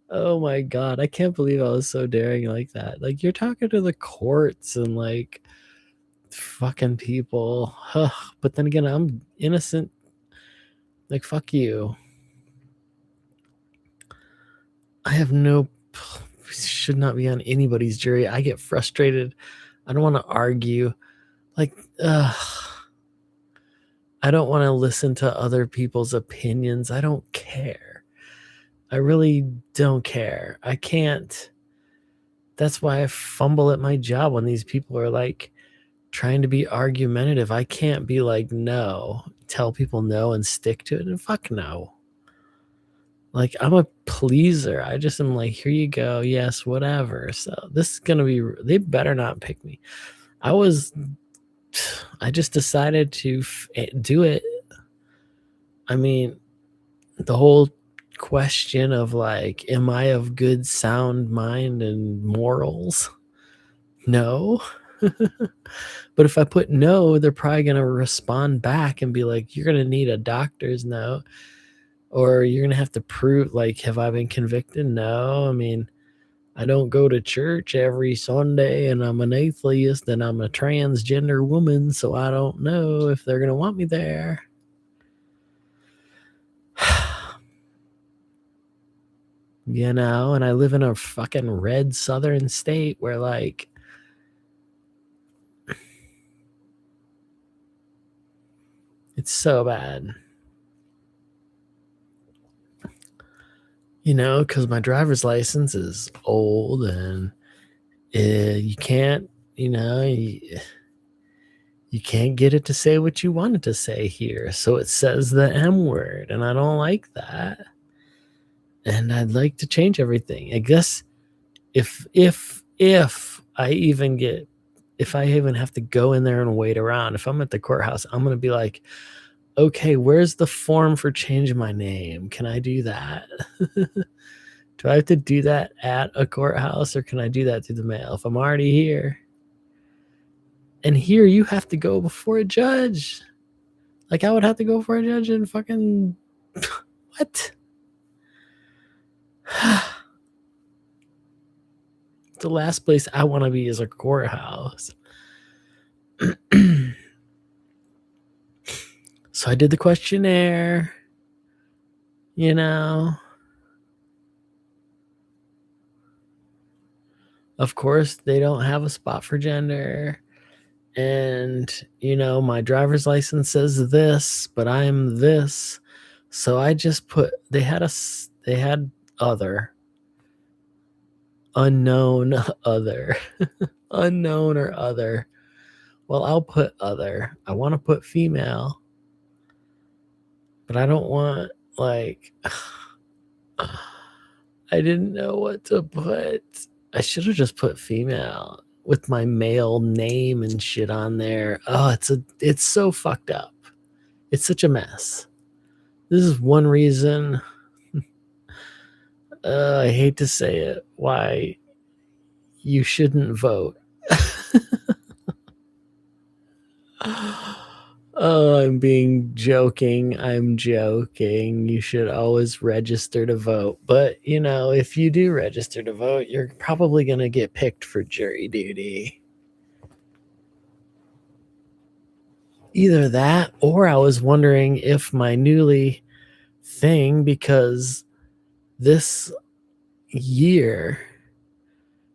Oh my God, I can't believe I was so daring like that. Like, you're talking to the courts and like fucking people. Ugh. But then again, I'm innocent. Like, fuck you. I have no, should not be on anybody's jury. I get frustrated. I don't want to argue. Like, ugh. I don't want to listen to other people's opinions. I don't care. I really don't care. I can't. That's why I fumble at my job when these people are like trying to be argumentative. I can't be like, no, tell people no and stick to it. And fuck no. Like, I'm a pleaser. I just am like, here you go. Yes, whatever. So this is going to be, they better not pick me. I just decided to do it. I mean, the whole question of like, am I of good sound mind and morals? No. But if I put no, they're probably going to respond back and be like, you're going to need a doctor's note, or you're going to have to prove, like, have I been convicted? No. I mean, I don't go to church every Sunday, and I'm an atheist, and I'm a transgender woman, so I don't know if they're going to want me there. And I live in a fucking red southern state where, like, it's so bad. Because my driver's license is old, and you can't, you can't get it to say what you want it to say here. So it says the M word, and I don't like that. And I'd like to change everything. I guess if I even have to go in there and wait around, if I'm at the courthouse, I'm going to be like, okay, where's the form for changing my name? Can I do that? Do I have to do that at a courthouse, or can I do that through the mail if I'm already here? And here you have to go before a judge. Like, I would have to go before a judge and fucking what? The last place I want to be is a courthouse. So I did the questionnaire. You know, of course, they don't have a spot for gender. And, my driver's license says this, but I'm this. So I just put, they had other, unknown, other, unknown or other. Well, I'll put other. I want to put female, but I don't want, like, I didn't know what to put. I should have just put female with my male name and shit on there. Oh, it's so fucked up. It's such a mess. This is one reason, I hate to say it, why you shouldn't vote. Oh, I'm being joking. I'm joking. You should always register to vote. But, if you do register to vote, you're probably going to get picked for jury duty. Either that, or I was wondering if my newly thing, because this year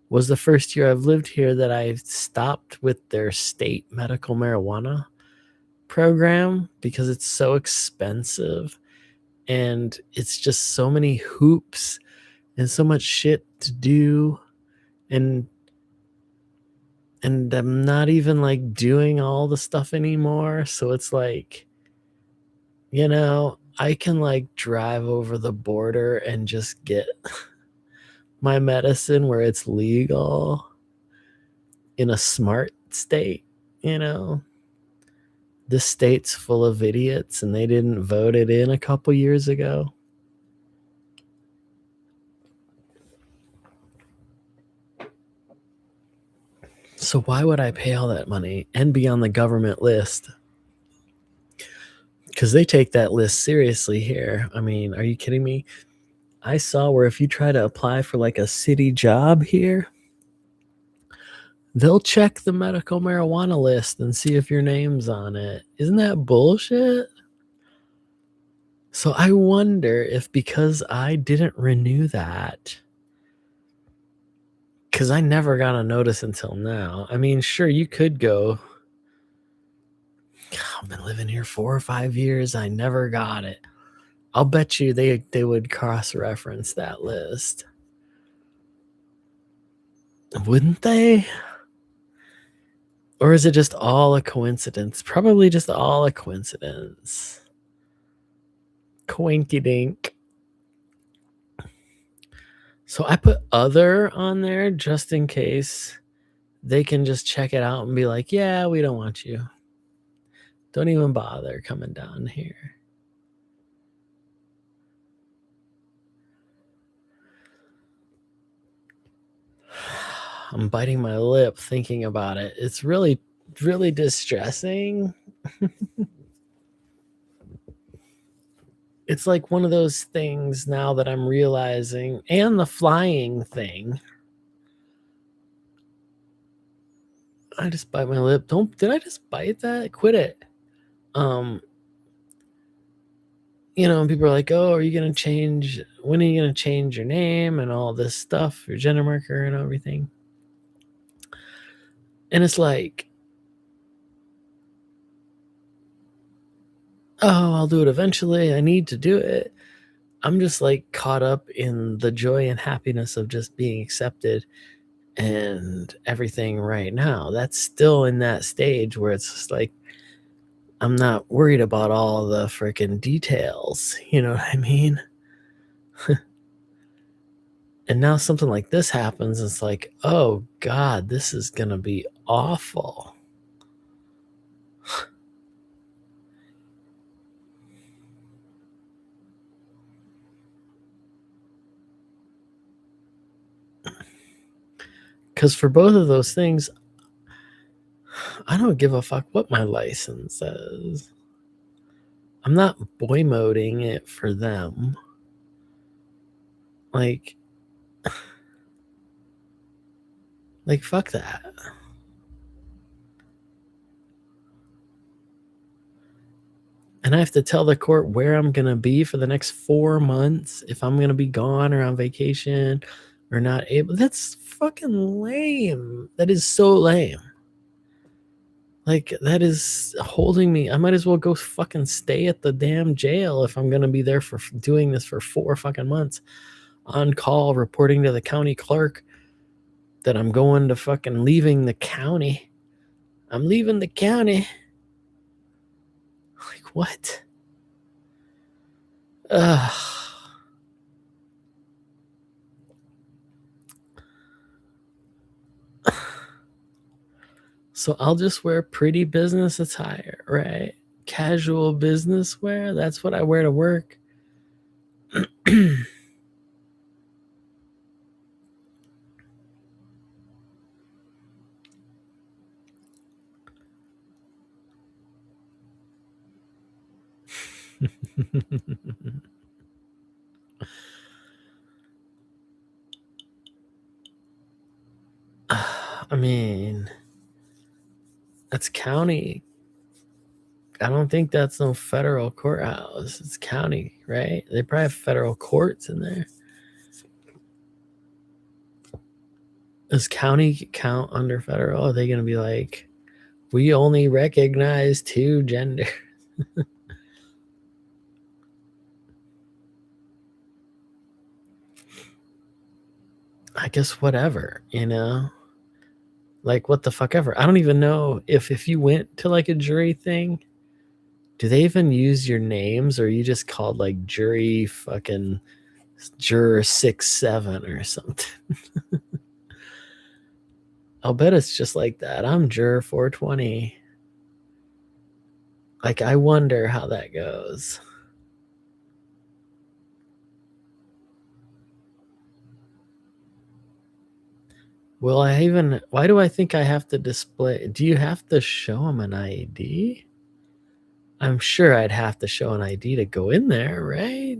was the first year I've lived here that I stopped with their state medical marijuana program because it's so expensive and it's just so many hoops and so much shit to do, and I'm not even like doing all the stuff anymore. So it's like, I can like drive over the border and just get my medicine where it's legal in a smart state, you know. This state's full of idiots and they didn't vote it in a couple years ago. So why would I pay all that money and be on the government list? Because they take that list seriously here. I mean, are you kidding me? I saw where if you try to apply for like a city job here, they'll check the medical marijuana list and see if your name's on it. Isn't that bullshit? So I wonder if because I didn't renew that, because I never got a notice until now. I mean, sure, you could go, I've been living here 4 or 5 years. I never got it. I'll bet you they would cross-reference that list. Wouldn't they? Or is it just all a coincidence? Probably just all a coincidence. Coinky dink. So I put other on there just in case they can just check it out and be like, yeah, we don't want you. Don't even bother coming down here. I'm biting my lip thinking about it. It's really, really distressing. It's like one of those things now that I'm realizing, and the flying thing. I just bite my lip. Did I just bite that? Quit it. People are like, oh, when are you going to change your name and all this stuff, your gender marker and everything? And it's like, oh, I'll do it eventually. I need to do it. I'm just like caught up in the joy and happiness of just being accepted and everything right now. That's still in that stage where it's just like, I'm not worried about all the freaking details. You know what I mean? And now something like this happens. It's like, oh God, this is going to be awful. Because for both of those things, I don't give a fuck what my license says. I'm not boy moding it for them. Like fuck that. And and I have to tell the court where I'm going to be for the next 4 months, if I'm going to be gone or on vacation or not able. That's fucking lame. That is so lame. Like, that is holding me. I might as well go fucking stay at the damn jail if I'm going to be there for doing this for 4 fucking months on call, reporting to the county clerk that I'm going to fucking leaving the county. I'm leaving the county. Like, what? Ugh. So I'll just wear pretty business attire, right? Casual business wear. That's what I wear to work. I mean, that's county. I don't think that's no federal courthouse. It's county, right? They probably have federal courts in there. Does county count under federal? Are they going to be like, we only recognize 2 genders? I guess whatever, you know? Like, what the fuck ever. I don't even know if you went to like a jury thing, do they even use your names, or are you just called like jury fucking juror 6-7 or something? I'll bet it's just like that. I'm juror 420. Like, I wonder how that goes. Will I even, why do I think I have to display? Do you have to show them an ID? I'm sure I'd have to show an ID to go in there, right?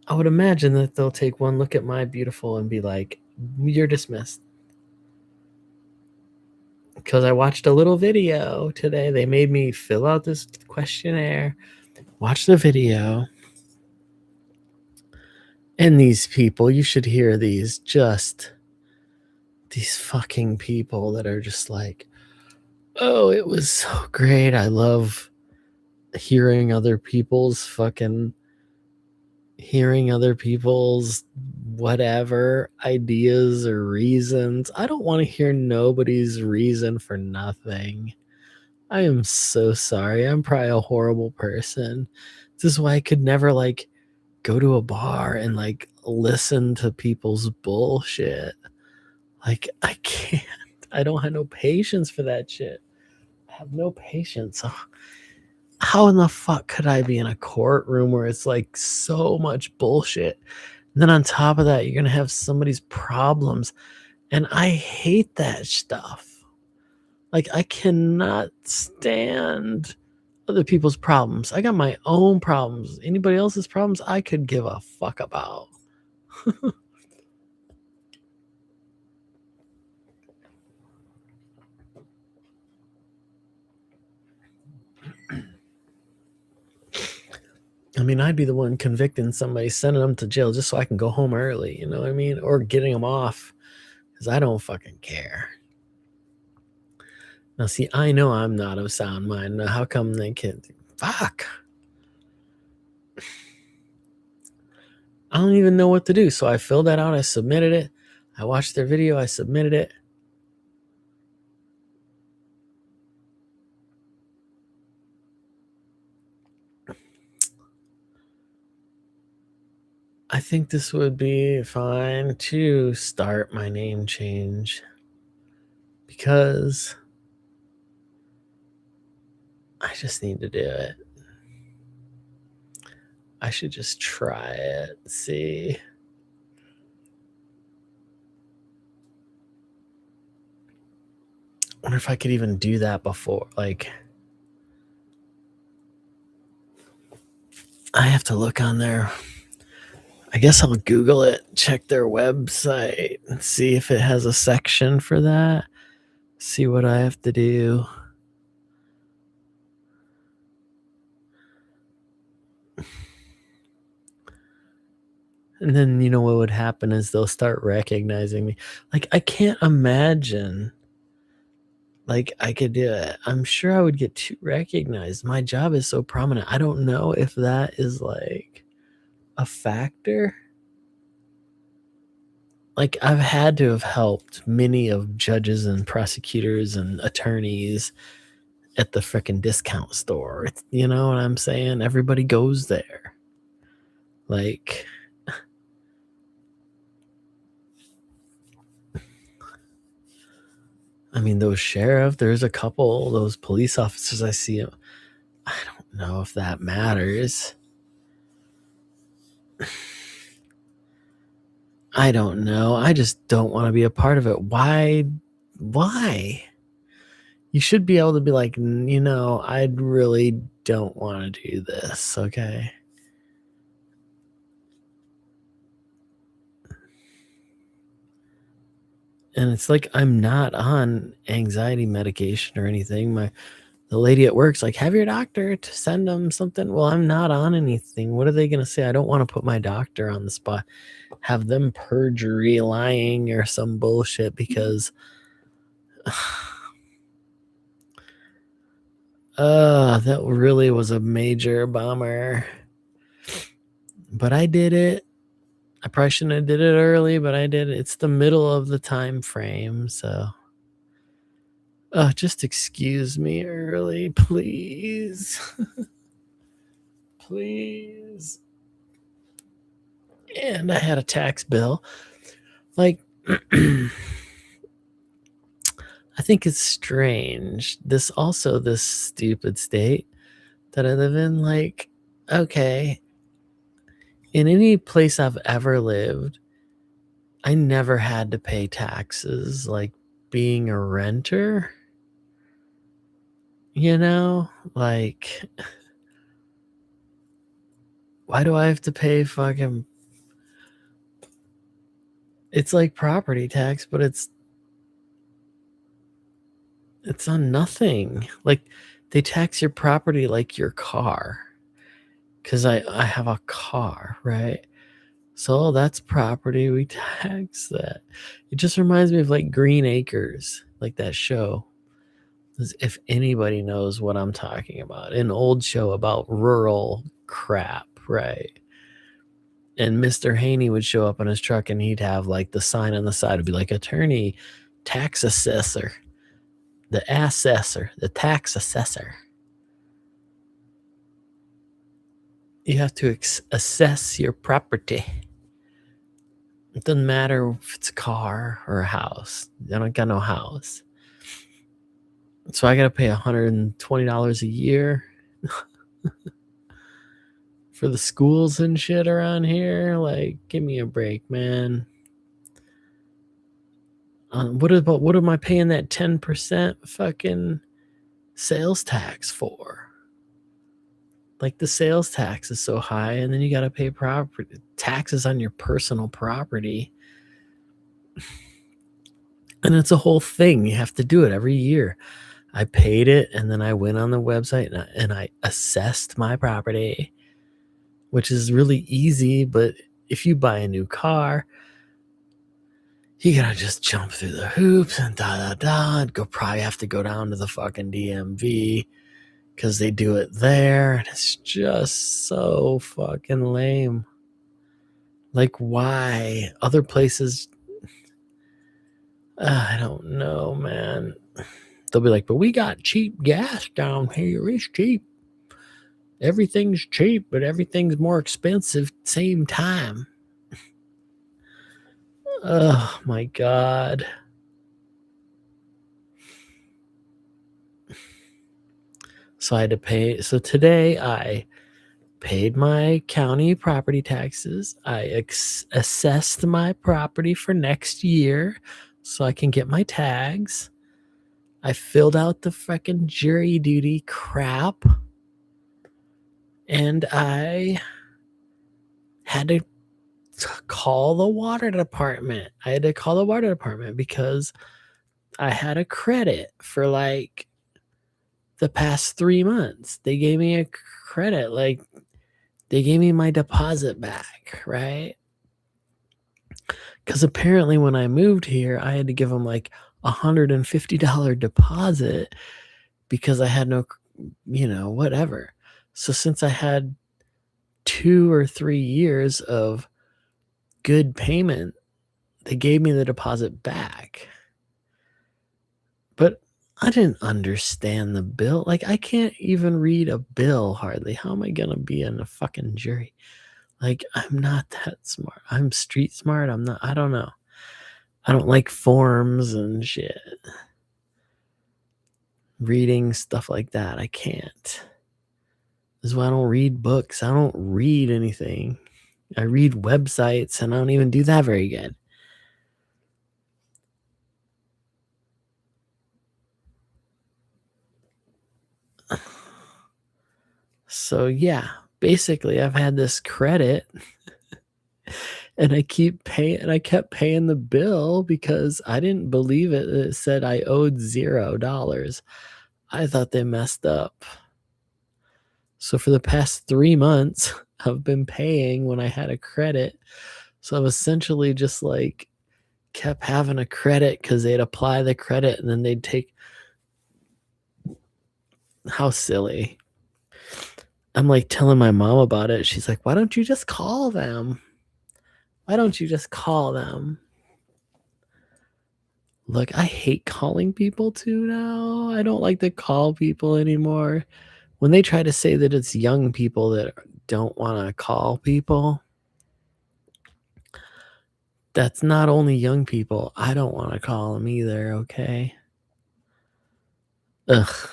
I would imagine that they'll take one look at my beautiful and be like, you're dismissed. Because I watched a little video today. They made me fill out this questionnaire, watch the video. And these people, you should hear these fucking people that are just like, oh, it was so great. I love hearing other people's whatever ideas or reasons. I don't want to hear nobody's reason for nothing. I am so sorry. I'm probably a horrible person. This is why I could never like go to a bar and like listen to people's bullshit. Like, I can't. I don't have no patience for that shit. I have no patience. How in the fuck could I be in a courtroom where it's like so much bullshit? And then on top of that, you're going to have somebody's problems. And I hate that stuff. Like, I cannot stand other people's problems. I got my own problems. Anybody else's problems, I could give a fuck about. I mean, I'd be the one convicting somebody, sending them to jail just so I can go home early, you know what I mean? Or getting them off, because I don't fucking care. Now, see, I know I'm not of sound mind. Now, how come they can't? Fuck. I don't even know what to do. So I filled that out. I submitted it. I watched their video. I submitted it. I think this would be fine to start my name change, because I just need to do it. I should just try it. See. I wonder if I could even do that before. Like, I have to look on there. I guess I'll Google it, check their website, and see if it has a section for that. see what I have to do. And then, you know, what would happen is they'll start recognizing me. Like, I can't imagine, like, I could do it. I'm sure I would get too recognized. My job is so prominent. I don't know if that is, like, a factor. Like, I've had to have helped many of judges and prosecutors and attorneys at the frickin' discount store. You know what I'm saying? Everybody goes there. Like, I mean, those sheriff, there's a couple, those police officers I see. I don't know if that matters. I don't know. I just don't want to be a part of it. Why? Why? You should be able to be like, you know, I really don't want to do this, okay? And it's like I'm not on anxiety medication or anything. The lady at work's like, have your doctor to send them something. Well, I'm not on anything. What are they gonna say? I don't want to put my doctor on the spot, have them perjury, lying, or some bullshit because that really was a major bummer. But I did it. I probably shouldn't have did it early, but I did it. It's the middle of the time frame, so just excuse me early, please. Please. And I had a tax bill. Like, I think it's strange. This stupid state that I live in, like, okay, in any place I've ever lived, I never had to pay taxes, like being a renter, you know? Like, why do I have to pay fucking, it's like property tax, but it's on nothing. Like, they tax your property like your car. Cause I have a car, right? So that's property. We tax that. It just reminds me of like Green Acres, like that show. If anybody knows what I'm talking about, an old show about rural crap, right? And Mr. Haney would show up in his truck and he'd have like the sign on the side would be like attorney, tax assessor, the assessor, the tax assessor. You have to assess your property. It doesn't matter if it's a car or a house. I don't got no house. So I got to pay $120 a year for the schools and shit around here. Like, give me a break, man. What am I paying that 10% fucking sales tax for? Like, the sales tax is so high, and then you got to pay property taxes on your personal property. And it's a whole thing. You have to do it every year. I paid it, and then I went on the website and I assessed my property, which is really easy. But if you buy a new car, you gotta just jump through the hoops and and probably have to go down to the fucking DMV because they do it there, and it's just so fucking lame. Like, why? Other places, I don't know, man. They'll be like, but we got cheap gas down here. It's cheap. Everything's cheap, but everything's more expensive same time. Oh my God. So I had to pay. So today I paid my county property taxes. I assessed my property for next year so I can get my tags. I filled out the freaking jury duty crap. And I had to call the water department. I had to call the water department because I had a credit for like the past 3 months. They gave me a credit, like they gave me my deposit back, right? Because apparently when I moved here, I had to give them like $150 deposit because I had no, whatever. So since I had 2 or 3 years of good payment, they gave me the deposit back. But I didn't understand the bill. Like, I can't even read a bill hardly. How am I going to be in a fucking jury? Like, I'm not that smart. I'm street smart. I'm not, I don't know. I don't like forms and shit. Reading stuff like that. I can't. This is why I don't read books. I don't read anything. I read websites and I don't even do that very good. So yeah, basically I've had this credit and I kept paying the bill because I didn't believe it. It said I owed $0. I thought they messed up. So for the past 3 months, I've been paying when I had a credit. So I've essentially just like kept having a credit because they'd apply the credit and then they'd take. How silly. I'm like telling my mom about it. She's like, why don't you just call them? Why don't you just call them? Look, I hate calling people too now. I don't like to call people anymore. When they try to say that it's young people that don't want to call people, that's not only young people. I don't want to call them either, okay? Ugh.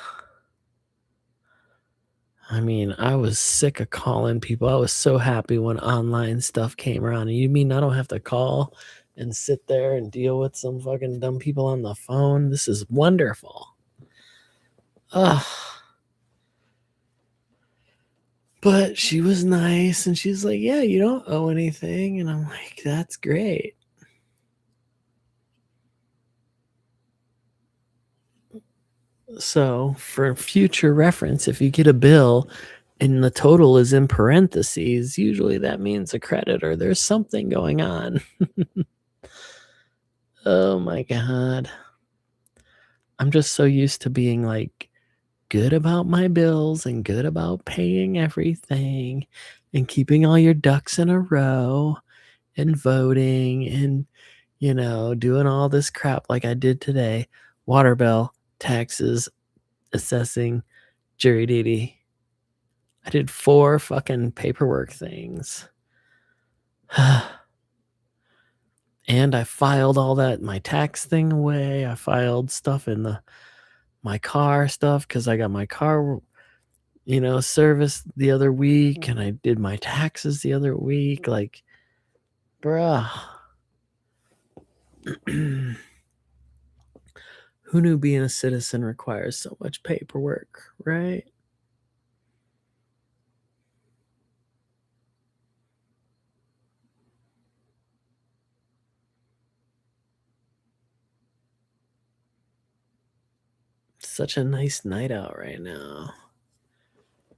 I mean, I was sick of calling people. I was so happy when online stuff came around. And you mean I don't have to call and sit there and deal with some fucking dumb people on the phone? This is wonderful. Ugh. But she was nice and she's like, yeah, you don't owe anything. And I'm like, that's great. So, for future reference, if you get a bill and the total is in parentheses, usually that means a credit or there's something going on. Oh my God. I'm just so used to being like good about my bills and good about paying everything and keeping all your ducks in a row and voting and, doing all this crap like I did today. Water bill, taxes, assessing, jury duty. I did 4 fucking paperwork things. And I filed all that, my tax thing away. I filed stuff in my car stuff because I got my car, serviced the other week and I did my taxes the other week. Like, bruh. Who knew being a citizen requires so much paperwork, right? Such a nice night out right now.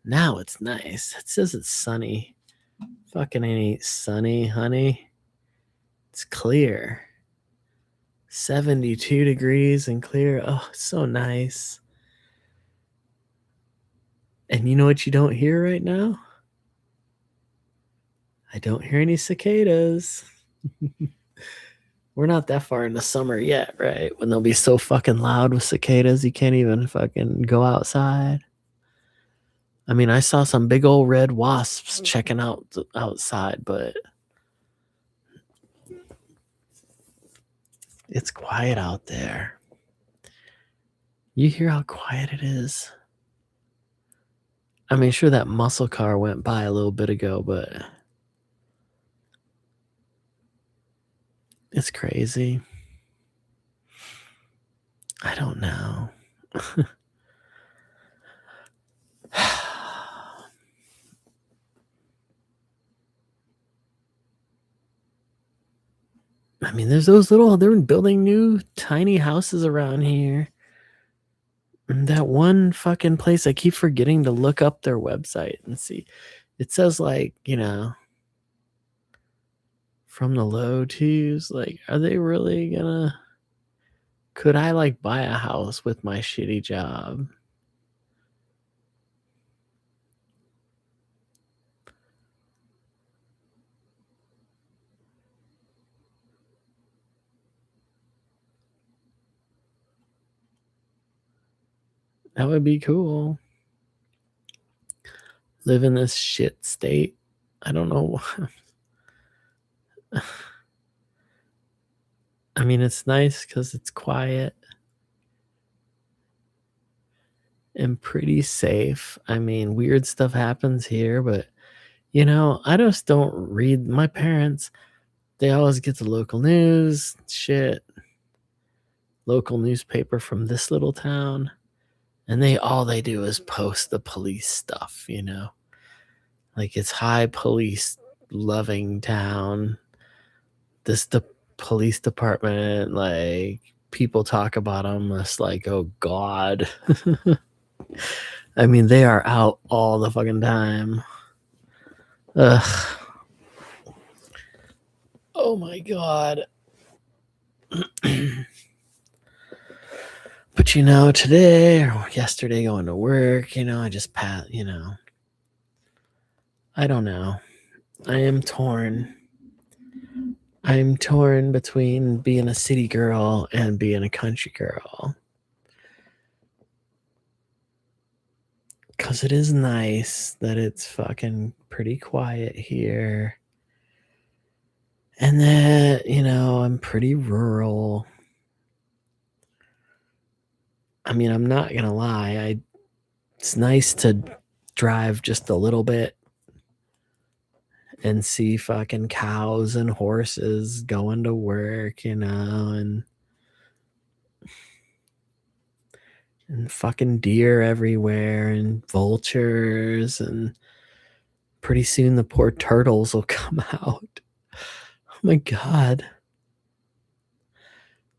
Now it's nice. It says it's sunny. Fucking ain't sunny, honey. It's clear. 72 degrees and clear. Oh, so nice. And you know what you don't hear right now? I don't hear any cicadas. We're not that far into summer yet, right? When they'll be so fucking loud with cicadas, you can't even fucking go outside. I mean, I saw some big old red wasps checking out outside, but it's quiet out there. You hear how quiet it is? I mean, sure, that muscle car went by a little bit ago, but it's crazy. I don't know. I mean, they're building new tiny houses around here. And that one fucking place, I keep forgetting to look up their website and see. It says, like, from the low twos, like, are they really gonna, could I like buy a house with my shitty job? That would be cool. Live in this shit state. I don't know. I mean, it's nice because it's quiet and pretty safe. I mean, weird stuff happens here, but I just don't read. My parents, they always get the local news, shit, local newspaper from this little town, and all they do is post the police stuff. Like, it's high police loving town. The police department, like, people talk about them as like, oh god. I mean, they are out all the fucking time. Ugh. Oh my god. But today or yesterday going to work, I just I don't know. I am torn. I'm torn between being a city girl and being a country girl. Because it is nice that it's fucking pretty quiet here. And that, I'm pretty rural. I mean, I'm not going to lie. It's nice to drive just a little bit and see fucking cows and horses going to work, and fucking deer everywhere and vultures, and pretty soon the poor turtles will come out. Oh my god.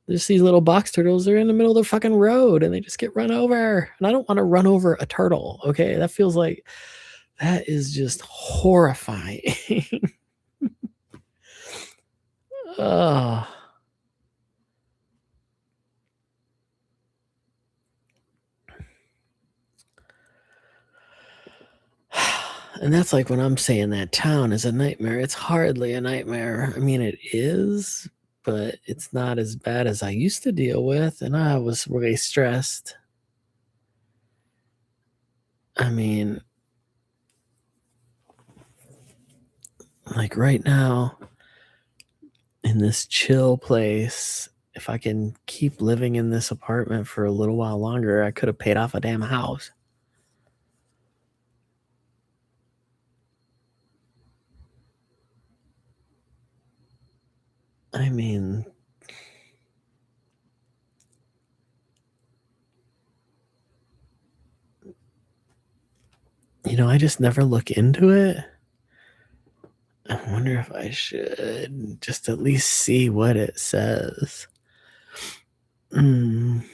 There's these little box turtles. They're in the middle of the fucking road and they just get run over. And I don't want to run over a turtle. Okay. That is just horrifying. Ugh. And that's like when I'm saying that town is a nightmare. It's hardly a nightmare. I mean, it is, but it's not as bad as I used to deal with. And I was really stressed. I mean, like right now, in this chill place, if I can keep living in this apartment for a little while longer, I could have paid off a damn house. I mean, I just never look into it. I wonder if I should just at least see what it says. I'm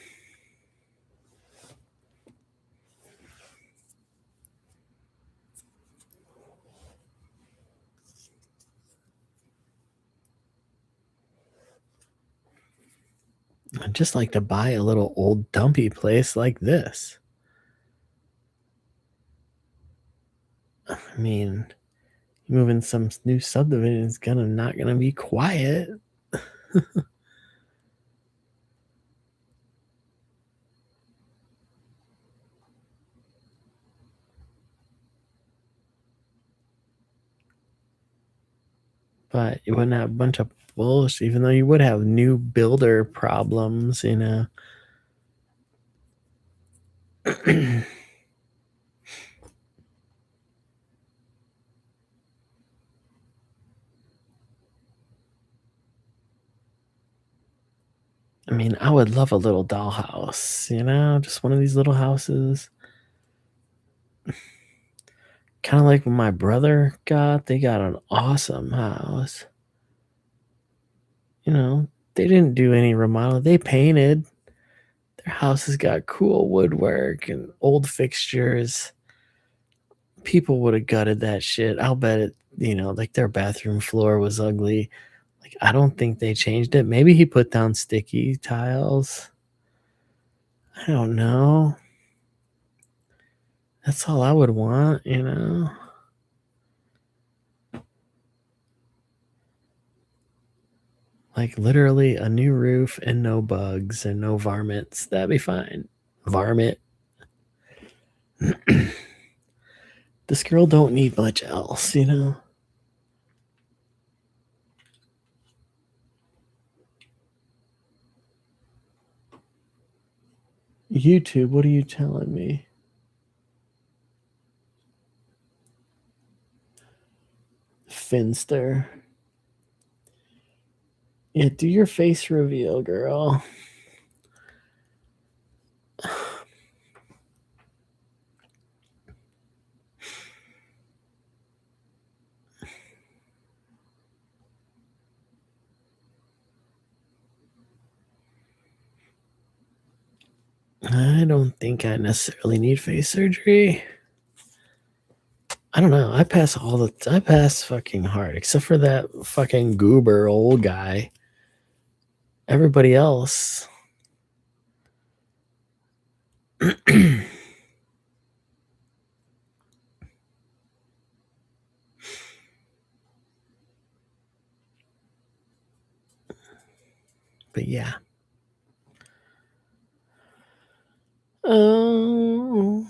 just like to buy a little old dumpy place like this. I mean, moving some new subdivision is not gonna be quiet. But you wouldn't have a bunch of bullshit, even though you would have new builder problems. I mean, I would love a little dollhouse, just one of these little houses. Kind of like what my brother got. They got an awesome house. You know, they didn't do any remodel. They painted. Their house has got cool woodwork and old fixtures. People would have gutted that shit. I'll bet it, like their bathroom floor was ugly. Like, I don't think they changed it. Maybe he put down sticky tiles. I don't know. That's all I would want. Like, literally a new roof and no bugs and no varmints. That'd be fine. Varmint. This girl don't need much else. YouTube, what are you telling me? Finster. Yeah, do your face reveal, girl. I don't think I necessarily need face surgery. I don't know. I pass fucking hard, except for that fucking goober old guy. Everybody else. But yeah. Oh,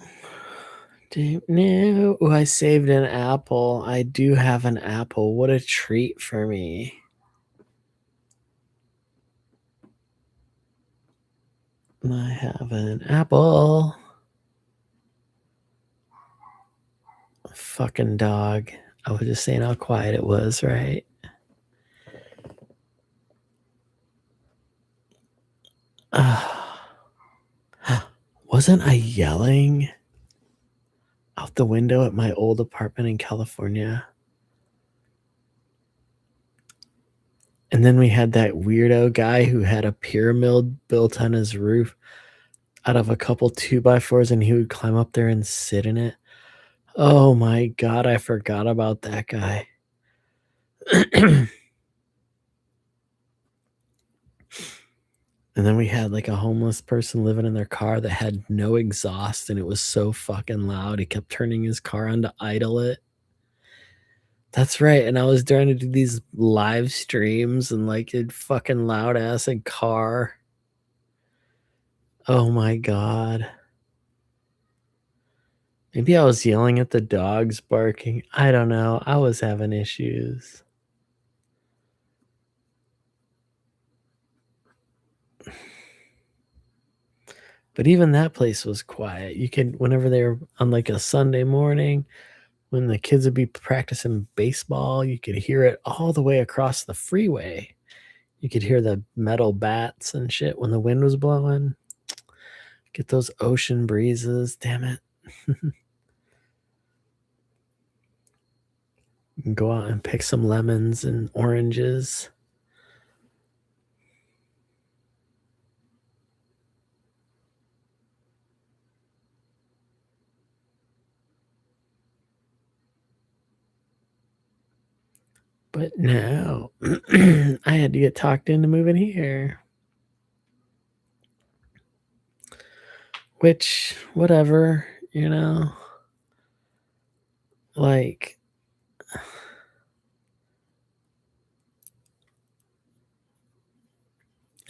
no. Oh, I saved an apple. I do have an apple. What a treat for me. I have an apple. Fucking dog. I was just saying how quiet it was, right? Wasn't I yelling out the window at my old apartment in California? And then we had that weirdo guy who had a pyramid built on his roof out of a couple 2x4s, and he would climb up there and sit in it. Oh my God, I forgot about that guy. And then we had like a homeless person living in their car that had no exhaust, and it was so fucking loud. He kept turning his car on to idle it. That's right. And I was trying to do these live streams and like a fucking loud ass in car. Oh my God. Maybe I was yelling at the dogs barking. I don't know. I was having issues. But even that place was quiet. You could, whenever they were on like a Sunday morning, when the kids would be practicing baseball, you could hear it all the way across the freeway. You could hear the metal bats and shit when the wind was blowing. Get those ocean breezes. Damn it. You can go out and pick some lemons and oranges. But no, I had to get talked into moving here. Which, whatever. Like,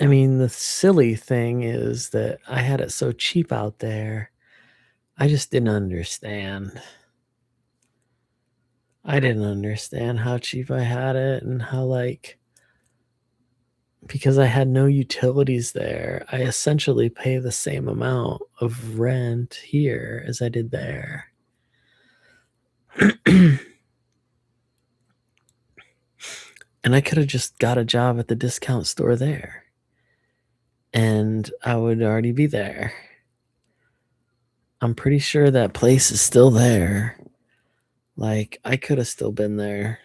I mean, the silly thing is that I had it so cheap out there. I just didn't understand. I didn't understand how cheap I had it and how, like, because I had no utilities there, I essentially pay the same amount of rent here as I did there. And I could have just got a job at the discount store there, and I would already be there. I'm pretty sure that place is still there. Like, I could have still been there.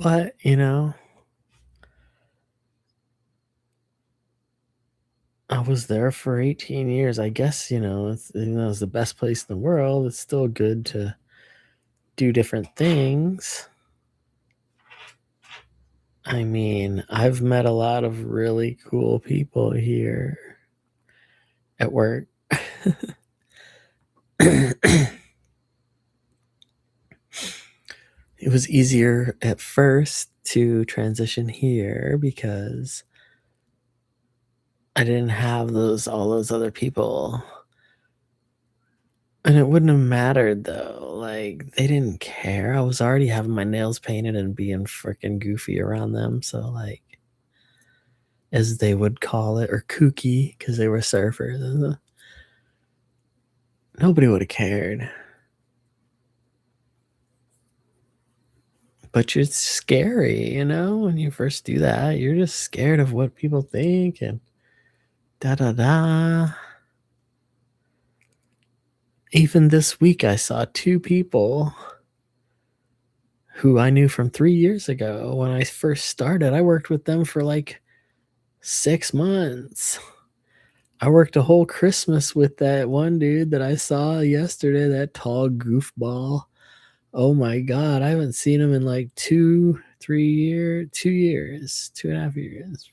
But, you know, I was there for 18 years. I guess, it's the best place in the world. It's still good to do different things. I mean, I've met a lot of really cool people here at work. It was easier at first to transition here because I didn't have all those other people. And it wouldn't have mattered though. Like they didn't care. I was already having my nails painted and being freaking goofy around them. So like as they would call it, or kooky, because they were surfers. Nobody would have cared. But it's scary, when you first do that. You're just scared of what people think and da da da. Even this week, I saw two people who I knew from 3 years ago when I first started. I worked with them for like 6 months. I worked a whole Christmas with that one dude that I saw yesterday, that tall goofball. Oh my God, I haven't seen him in like 2 years, 2.5 years,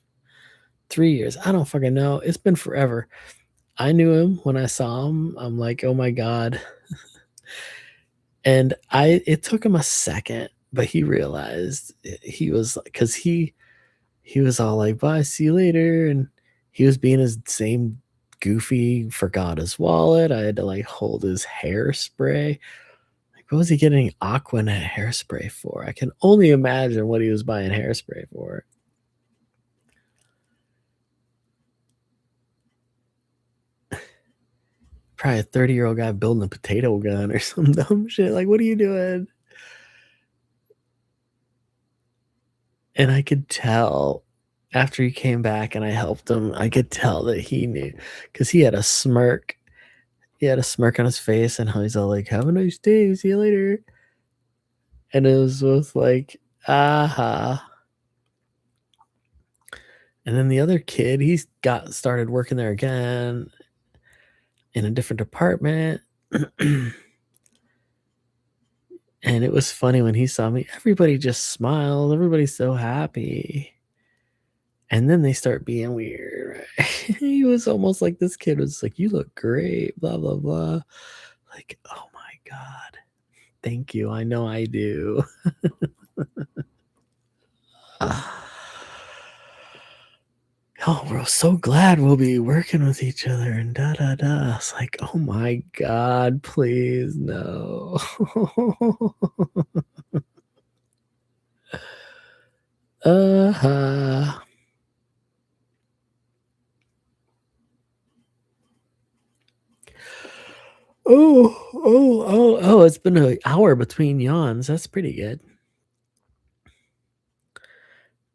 3 years. I don't fucking know. It's been forever. I knew him when I saw him. I'm like, oh my God. And it took him a second, but he realized he was, because he was all like, bye, see you later. And he was being his same goofy, forgot his wallet. I had to like hold his hairspray. Like, what was he getting Aquanet hairspray for? I can only imagine what he was buying hairspray for. Probably a 30-year-old guy building a potato gun or some dumb shit. Like, what are you doing? And I could tell after he came back and I helped him, I could tell that he knew, because he had a smirk. He had a smirk on his face, and he's all like, have a nice day. See you later. And it was both like, aha. And then the other kid, he's got started working there again in a different department. And it was funny when he saw me. Everybody just smiled. Everybody's so happy. And then they start being weird. Right? He was almost like, this kid was like, you look great, blah, blah, blah. Like, oh my God. Thank you. I know I do. Oh, we're so glad we'll be working with each other and da da da. It's like, oh my God, please no. Uh-huh. Oh, it's been an hour between yawns. That's pretty good.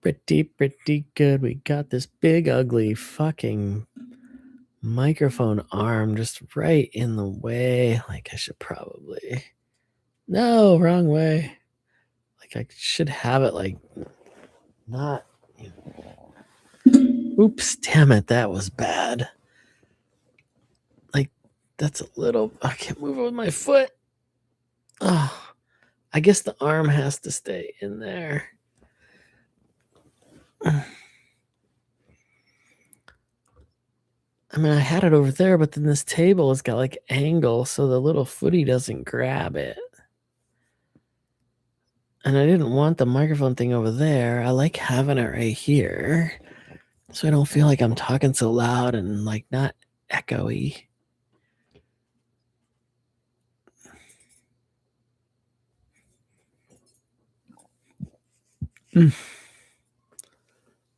Pretty good. We got this big, ugly fucking microphone arm just right in the way. Like, I should probably. No, wrong way. Like, I should have it, like, not. Oops, damn it. That was bad. Like, that's a little. I can't move it with my foot. Oh, I guess the arm has to stay in there. I mean, I had it over there, but then this table has got like angle, so the little footy doesn't grab it. And I didn't want the microphone thing over there. I like having it right here, so I don't feel like I'm talking so loud and like not echoey.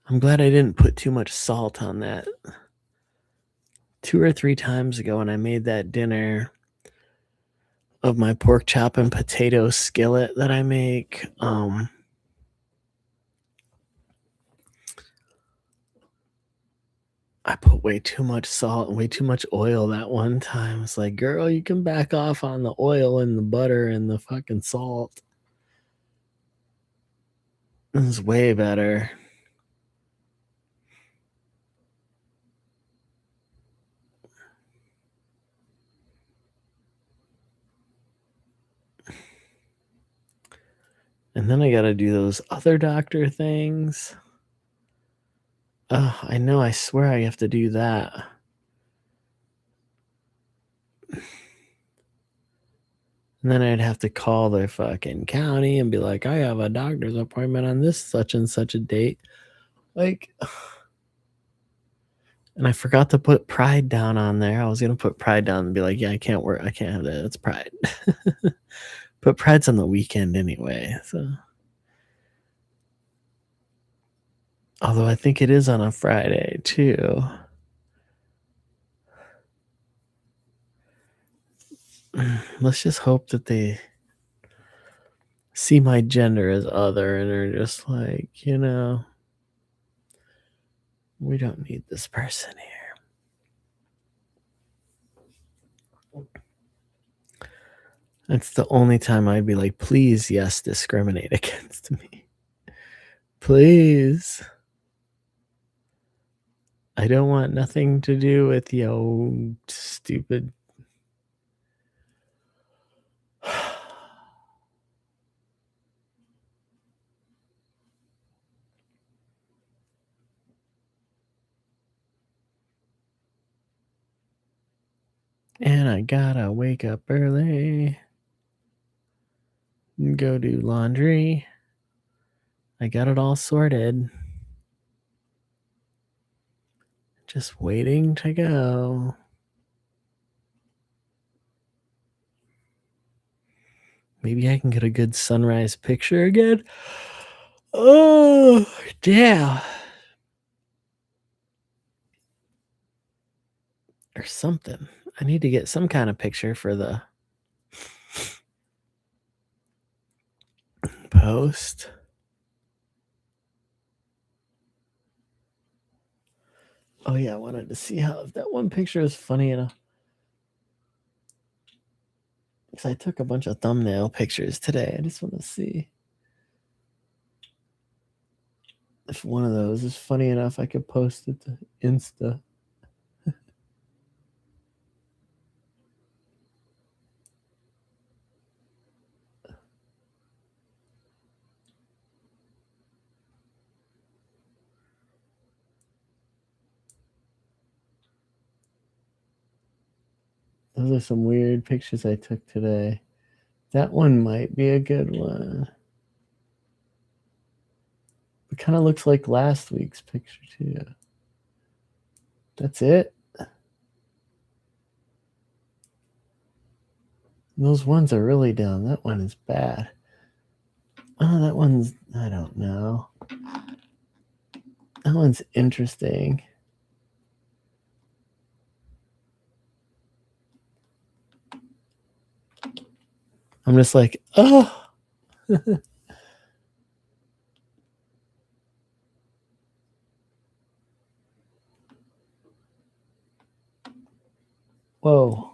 I'm glad I didn't put too much salt on that. 2 or 3 times ago when I made that dinner of my pork chop and potato skillet that I make, I put way too much salt and way too much oil that one time. It's like, girl, you can back off on the oil and the butter and the fucking salt. This is way better. And then I got to do those other doctor things. I know. I swear I have to do that. And then I'd have to call their fucking county and be like, I have a doctor's appointment on this such and such a date. Like, and I forgot to put Pride down on there. I was going to put Pride down and be like, yeah, I can't work. I can't have that. It's Pride. But Pride's on the weekend anyway. So, although I think it is on a Friday too. Let's just hope that they see my gender as other and are just like, we don't need this person here. That's the only time I'd be like, please, yes, discriminate against me. Please. I don't want nothing to do with yo stupid. And I gotta wake up early and go do laundry. I got it all sorted. Just waiting to go. Maybe I can get a good sunrise picture again. Oh, yeah. Or something. I need to get some kind of picture for the post. Oh, yeah. I wanted to see how that one picture is funny enough. Because I took a bunch of thumbnail pictures today. I just want to see if one of those is funny enough I could post it to Insta. Those are some weird pictures I took today. That one might be a good one. It kind of looks like last week's picture, too. That's it. Those ones are really dumb. That one is bad. Oh, that one's, I don't know. That one's interesting. I'm just like, oh. Whoa.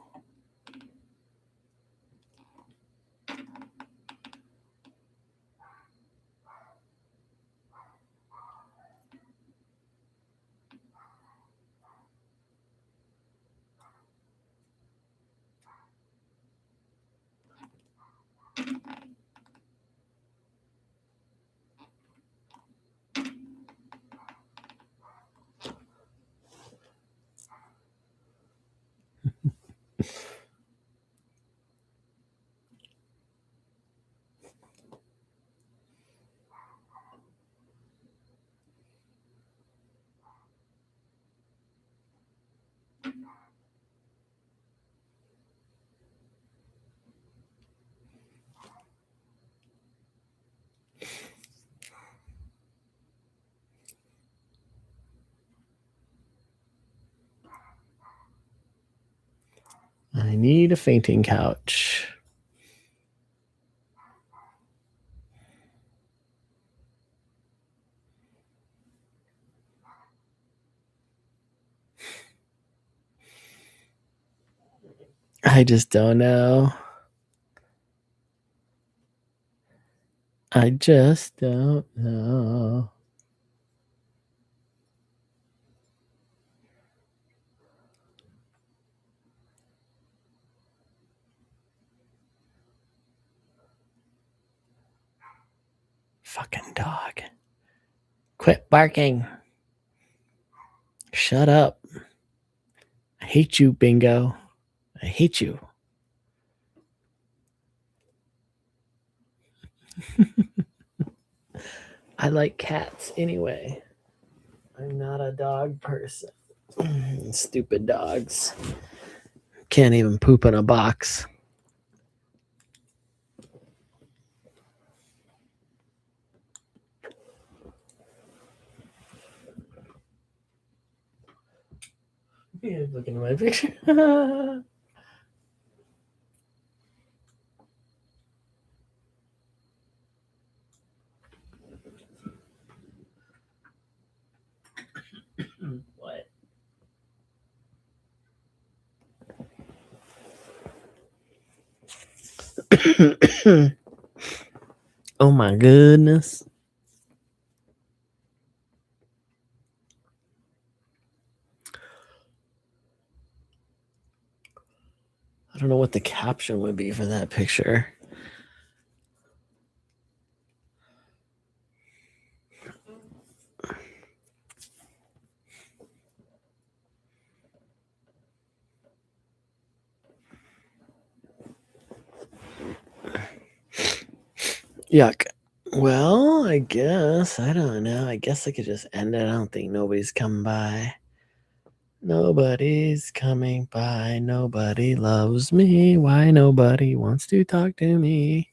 I need a fainting couch. I just don't know. I just don't know. Fucking dog. Quit barking. Shut up. I hate you, Bingo. I hate you. I like cats anyway. I'm not a dog person. Stupid dogs. Can't even poop in a box. Yeah, looking at my picture. What? Oh my goodness. I don't know what the caption would be for that picture. Yuck. Well, I guess. I don't know. I guess I could just end it. I don't think nobody's coming by. Nobody's coming by. Nobody loves me. Why nobody wants to talk to me?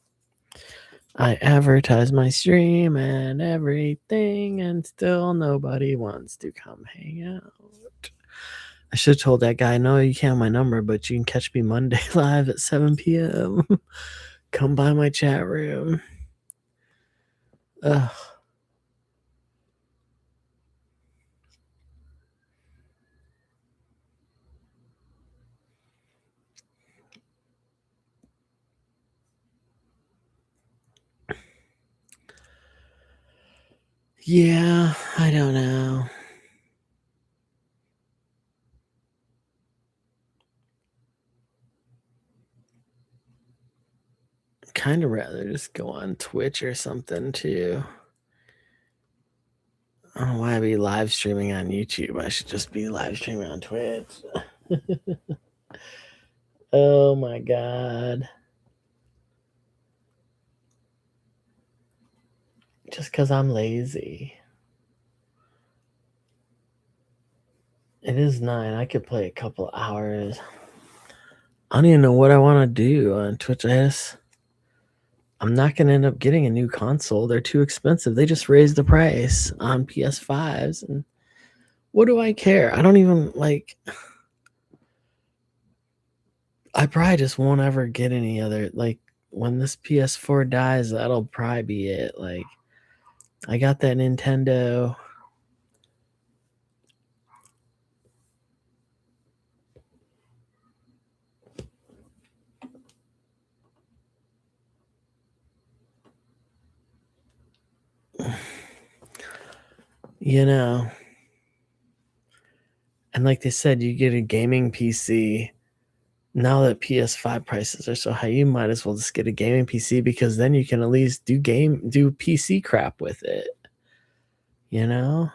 I advertise my stream and everything, and still nobody wants to come hang out. I should have told that guy, no, you can't have my number, but you can catch me Monday live at 7 p.m. Come by my chat room. Ugh. Yeah, I don't know. Kind of rather just go on Twitch or something too. I don't know why I'd be live streaming on YouTube. I should just be live streaming on Twitch. Oh my god. Just because I'm lazy. It is 9. I could play a couple hours. I don't even know what I want to do on Twitch. I'm not going to end up getting a new console. They're too expensive. They just raised the price on PS5s. And what do I care? I don't even like. I probably just won't ever get any other. Like, when this PS4 dies, that'll probably be it. Like, I got that Nintendo. You know. And like they said, you get a gaming PC. Now that PS5 prices are so high, you might as well just get a gaming PC because then you can at least do PC crap with it. You know?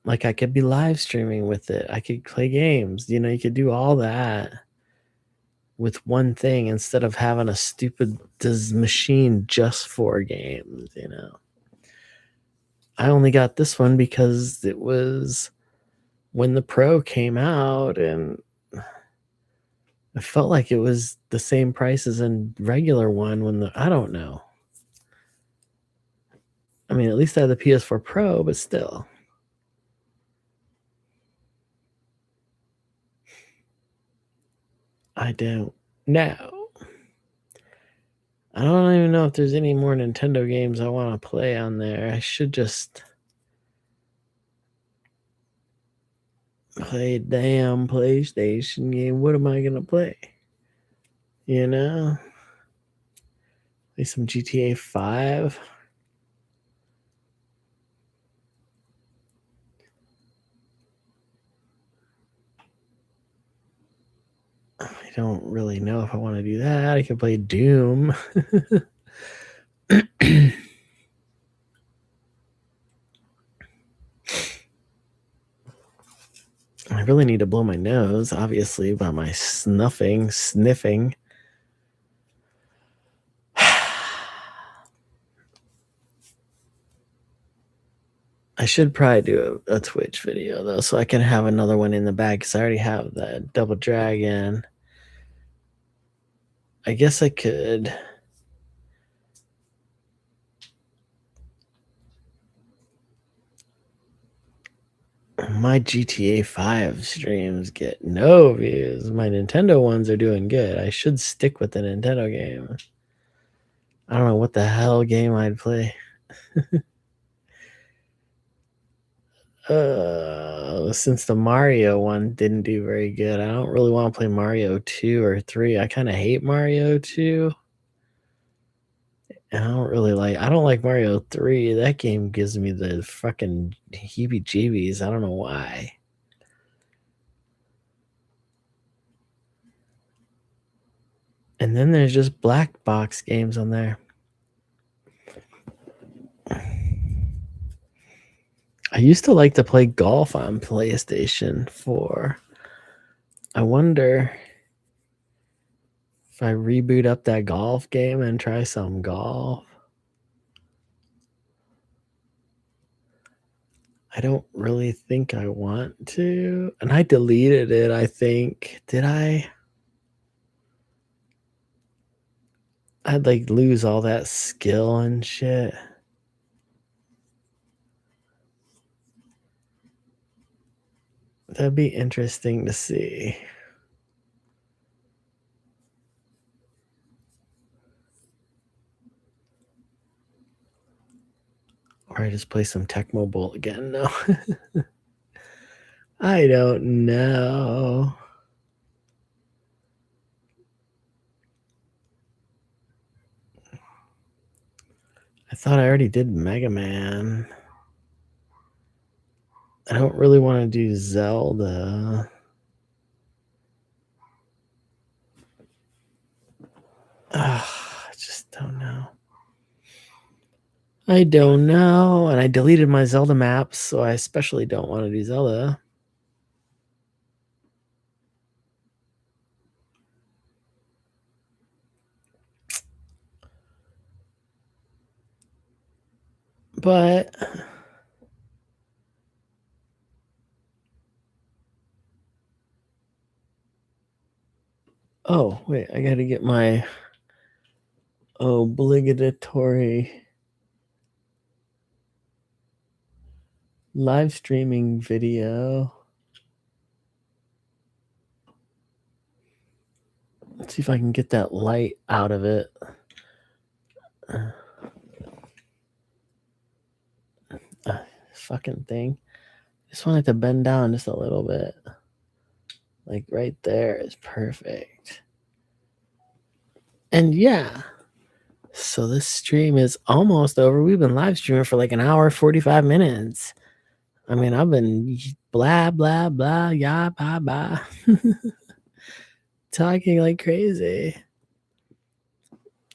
Like I could be live streaming with it. I could play games. You know, you could do all that with one thing instead of having a stupid machine just for games, you know. I only got this one because it was when the Pro came out and it felt like it was the same price as a regular one when I don't know. I mean, at least I had the PS4 Pro, but still. I don't know. I don't even know if there's any more Nintendo games I want to play on there. I should just play a damn PlayStation game. What am I going to play? You know? Play some GTA 5. I don't really know if I want to do that. I could play Doom. I really need to blow my nose, obviously, by my sniffing. I should probably do a Twitch video, though, so I can have another one in the bag, because I already have that Double Dragon. I guess I could. My GTA 5 streams get no views. My Nintendo ones are doing good. I should stick with the Nintendo game. I don't know what the hell game I'd play. Since the Mario one didn't do very good, I don't really want to play Mario 2 or 3. I kind of hate Mario 2. And I don't like Mario 3. That game gives me the fucking heebie-jeebies. I don't know why. And then there's just black box games on there. I used to like to play golf on PlayStation 4. I wonder if I reboot up that golf game and try some golf. I don't really think I want to. And I deleted it, I think. Did I? I'd like lose all that skill and shit. That'd be interesting to see. Or I just play some Tecmo Bowl again. No. I don't know. I thought I already did Mega Man. I don't really want to do Zelda. I just don't know. I don't know. And I deleted my Zelda maps, so I especially don't want to do Zelda. But oh, wait, I got to get my obligatory live streaming video. Let's see if I can get that light out of it. Fucking thing. Just want it to bend down just a little bit. Like right there is perfect. And yeah, so this stream is almost over. We've been live streaming for like an hour, 45 minutes. I mean, I've been blah, blah, blah, yeah, blah, blah. Talking like crazy.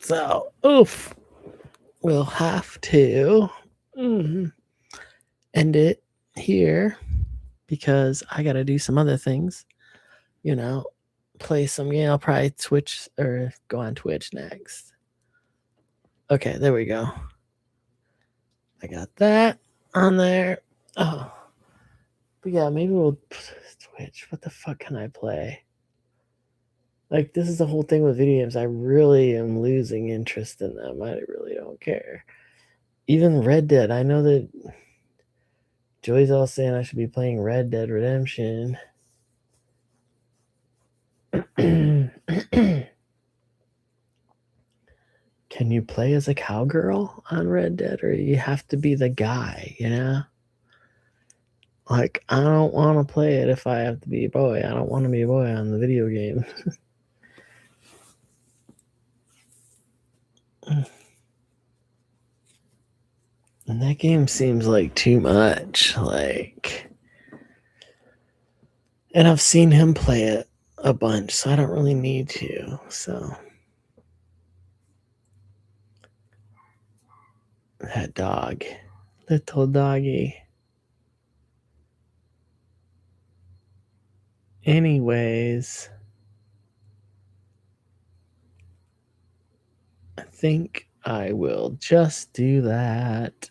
So, oof. We'll have to end it here because I got to do some other things. You know, play some game. I'll probably Twitch or go on Twitch next. Okay, there we go. I got that on there. Oh, but yeah, maybe we'll Twitch. What the fuck can I play? Like, this is the whole thing with video games. I really am losing interest in them. I really don't care. Even Red Dead. I know that Joey's all saying I should be playing Red Dead Redemption. Can you play as a cowgirl on Red Dead, or you have to be the guy, you know? Like, I don't want to play it if I have to be a boy. I don't want to be a boy on the video game. And that game seems like too much. Like, and I've seen him play it a bunch, so I don't really need to. So that dog, little doggy. Anyways, I think I will just do that.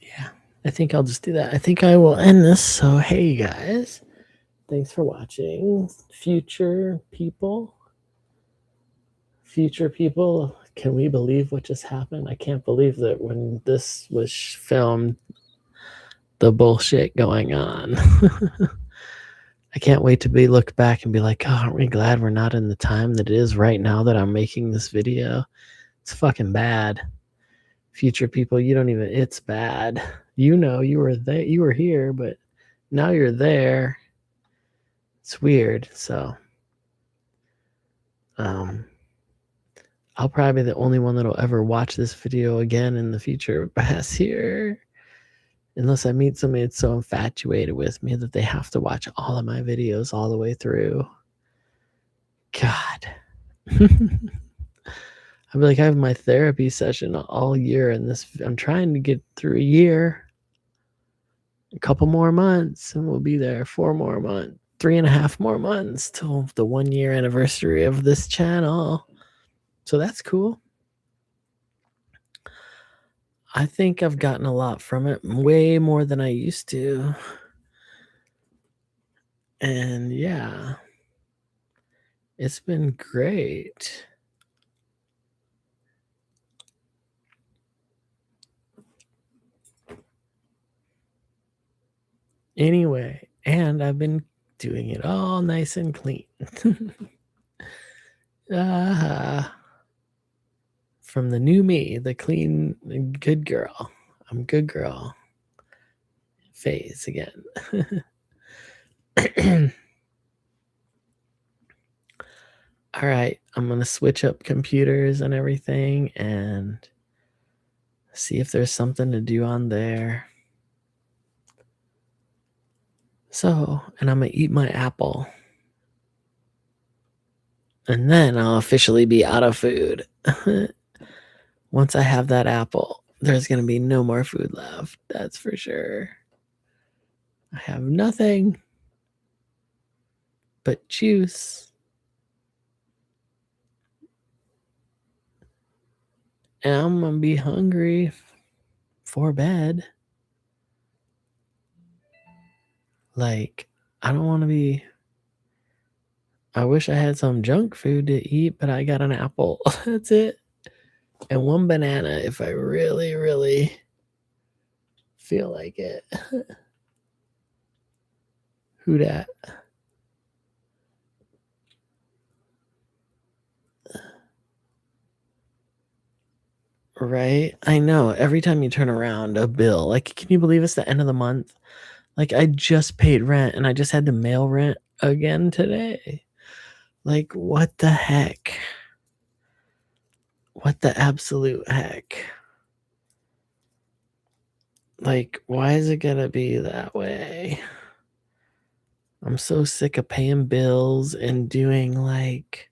Yeah, I think I'll just do that. I think I will end this. So, hey guys, thanks for watching. Future people, can we believe what just happened? I can't believe that when this was filmed, the bullshit going on. I can't wait to look back and be like, oh, aren't we glad we're not in the time that it is right now that I'm making this video? It's fucking bad. Future people, you don't even, it's bad. You know, you were there, you were here, but now you're there. It's weird. So, I'll probably be the only one that'll ever watch this video again in the future past here. Unless I meet somebody that's so infatuated with me that they have to watch all of my videos all the way through. God. I'd be like, I have my therapy session all year, and this I'm trying to get through a year. A couple more months, and we'll be there. 4 more months, 3.5 more months till the 1-year anniversary of this channel. So that's cool. I think I've gotten a lot from it, way more than I used to. And yeah, it's been great. Anyway, and I've been doing it all nice and clean. From the new me, the clean, good girl. I'm good girl. Phase again. All right, I'm going to switch up computers and everything and see if there's something to do on there. So, and I'm going to eat my apple. And then I'll officially be out of food. Once I have that apple, there's going to be no more food left. That's for sure. I have nothing but juice. And I'm going to be hungry for bed. Like, I don't want to be. I wish I had some junk food to eat, but I got an apple. That's it. And 1 banana if I really, really feel like it. Who dat? Right? I know. Every time you turn around, a bill. Like, can you believe it's the end of the month? Like, I just paid rent and I just had to mail rent again today. Like, what the heck? What the absolute heck? Like, why is it gonna be that way? I'm so sick of paying bills and doing like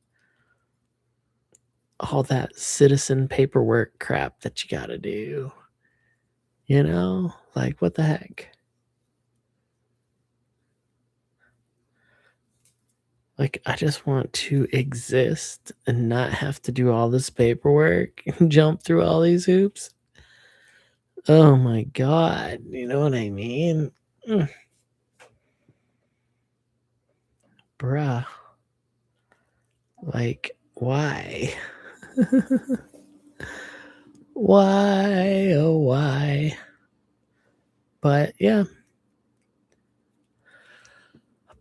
all that citizen paperwork crap that you gotta do. You know? Like, what the heck? Like, I just want to exist and not have to do all this paperwork and jump through all these hoops. Oh my God. You know what I mean? Bruh. Like, why? Why? Oh, why? But yeah.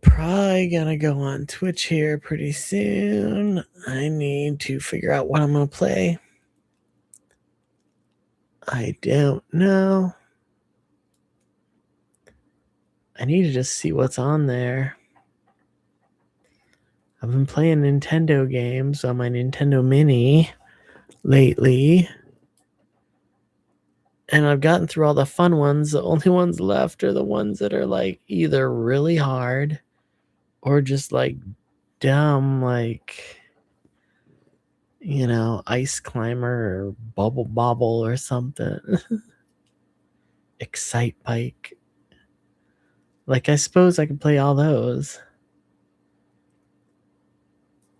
Probably gonna go on Twitch here pretty soon. I need to figure out what I'm gonna play. I don't know. I need to just see what's on there. I've been playing Nintendo games on my Nintendo Mini lately. And I've gotten through all the fun ones. The only ones left are the ones that are like either really hard or just like dumb, like, you know, Ice Climber or Bubble Bobble or something. Excite Bike. Like, I suppose I could play all those.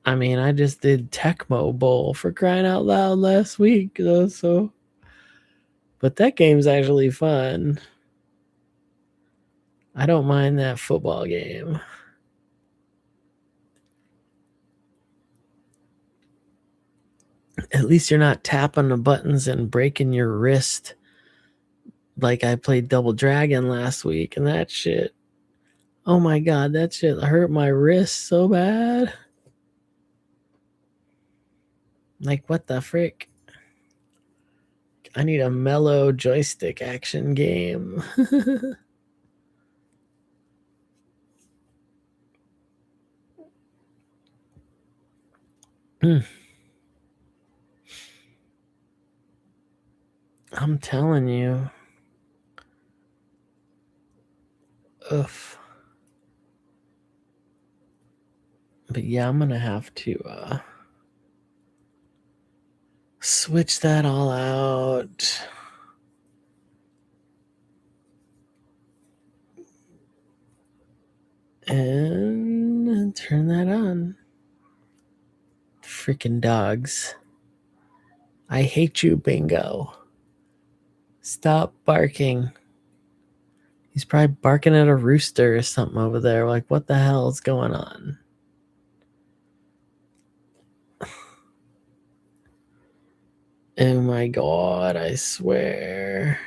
I mean, I just did Tecmo Bowl for crying out loud last week, though, so. But that game's actually fun. I don't mind that football game. At least you're not tapping the buttons and breaking your wrist like I played Double Dragon last week, and that shit. Oh my god, that shit hurt my wrist so bad. Like, what the frick? I need a mellow joystick action game. I'm telling you. Oof. But yeah, I'm gonna have to switch that all out. And turn that on. Freaking dogs. I hate you, Bingo. Stop barking. He's probably barking at a rooster or something over there. Like, what the hell is going on? Oh my god, I swear.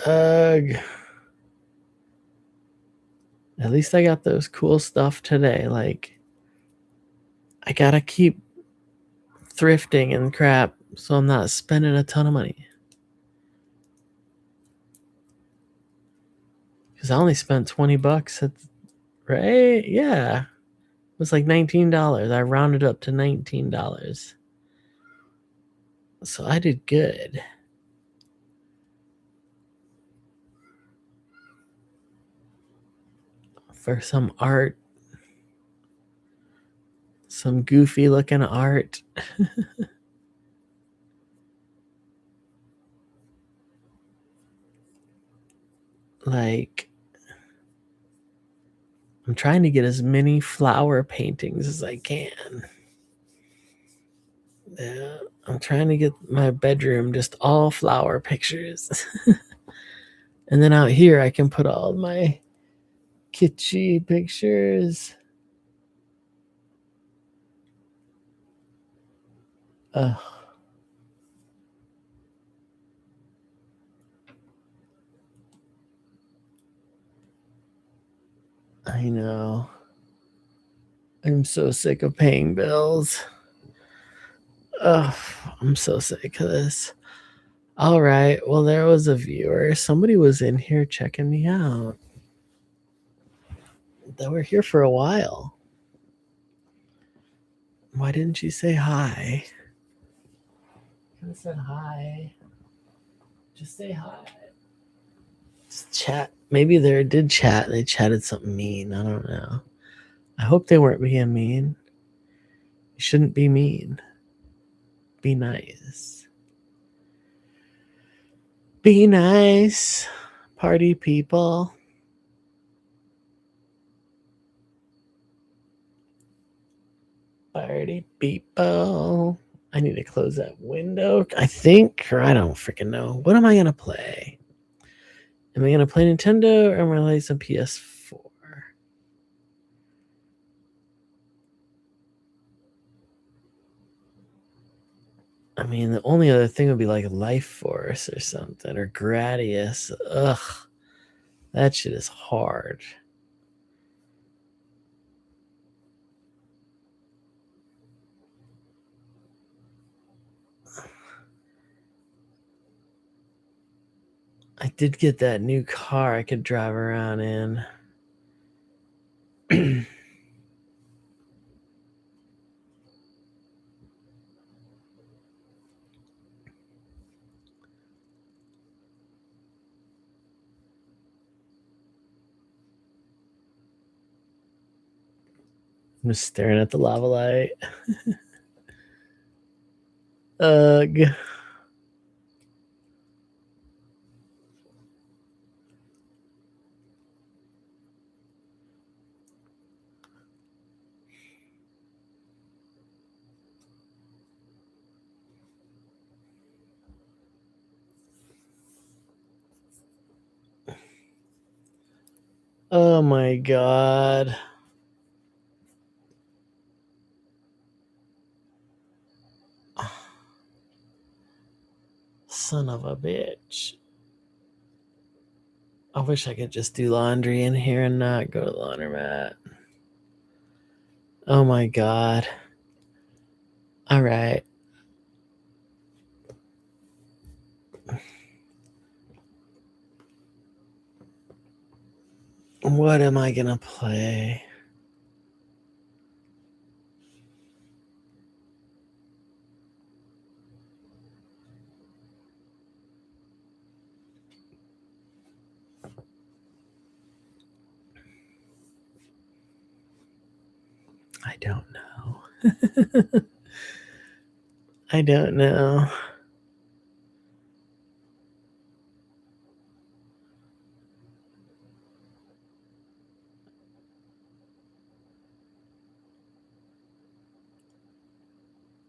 Ugh. At least I got those cool stuff today. Like, I gotta keep thrifting and crap so I'm not spending a ton of money. Because I only spent $20 right? Yeah. It was like $19. I rounded up to $19. So I did good. For some art. Some goofy looking art. Like, I'm trying to get as many flower paintings as I can. Yeah, I'm trying to get my bedroom just all flower pictures. And then out here, I can put all my kitschy pictures. I know. I'm so sick of paying bills. Ugh, I'm so sick of this. All right. Well, there was a viewer. Somebody was in here checking me out. They were here for a while. Why didn't you say hi? Could have said hi. Just say hi. Just chat. Maybe they did chat. They chatted something mean. I don't know. I hope they weren't being mean. You shouldn't be mean. Be nice. Be nice, party people. Party people. I need to close that window, I think, or I don't freaking know. What am I going to play? Am I going to play Nintendo or am I going to play some PS4? I mean, the only other thing would be like Life Force or something, or Gradius. Ugh, that shit is hard. I did get that new car I could drive around in. I'm just staring at the lava light. Ugh. Oh my god. Son of a bitch. I wish I could just do laundry in here and not go to the laundromat. Oh my god. All right. What am I gonna play? I don't know. I don't know.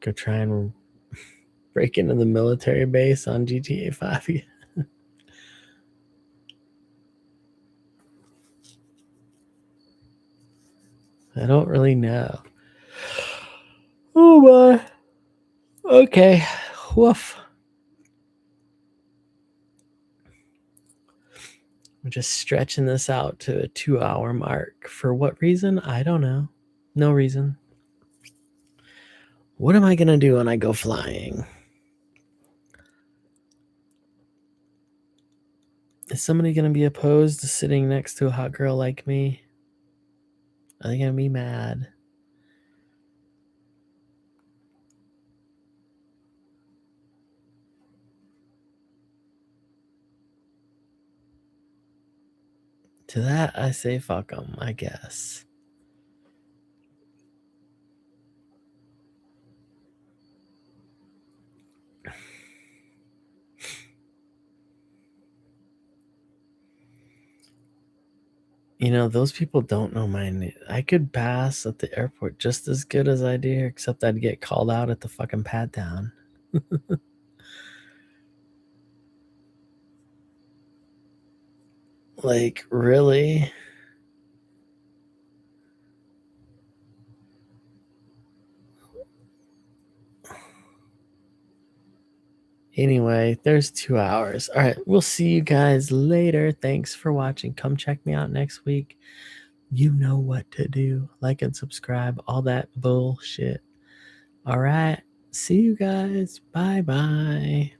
Go try and break into the military base on GTA 5. I don't really know. Oh my. Okay. Woof. I'm just stretching this out to a 2-hour mark. For what reason? I don't know. No reason. What am I going to do when I go flying? Is somebody going to be opposed to sitting next to a hot girl like me? Are they going to be mad? To that, I say fuck them, I guess. You know, those people don't know my name. I could pass at the airport just as good as I do here, except I'd get called out at the fucking pat down. Like, really? Anyway, there's 2 hours. All right, we'll see you guys later. Thanks for watching. Come check me out next week. You know what to do. Like and subscribe, all that bullshit. All right, see you guys. Bye bye.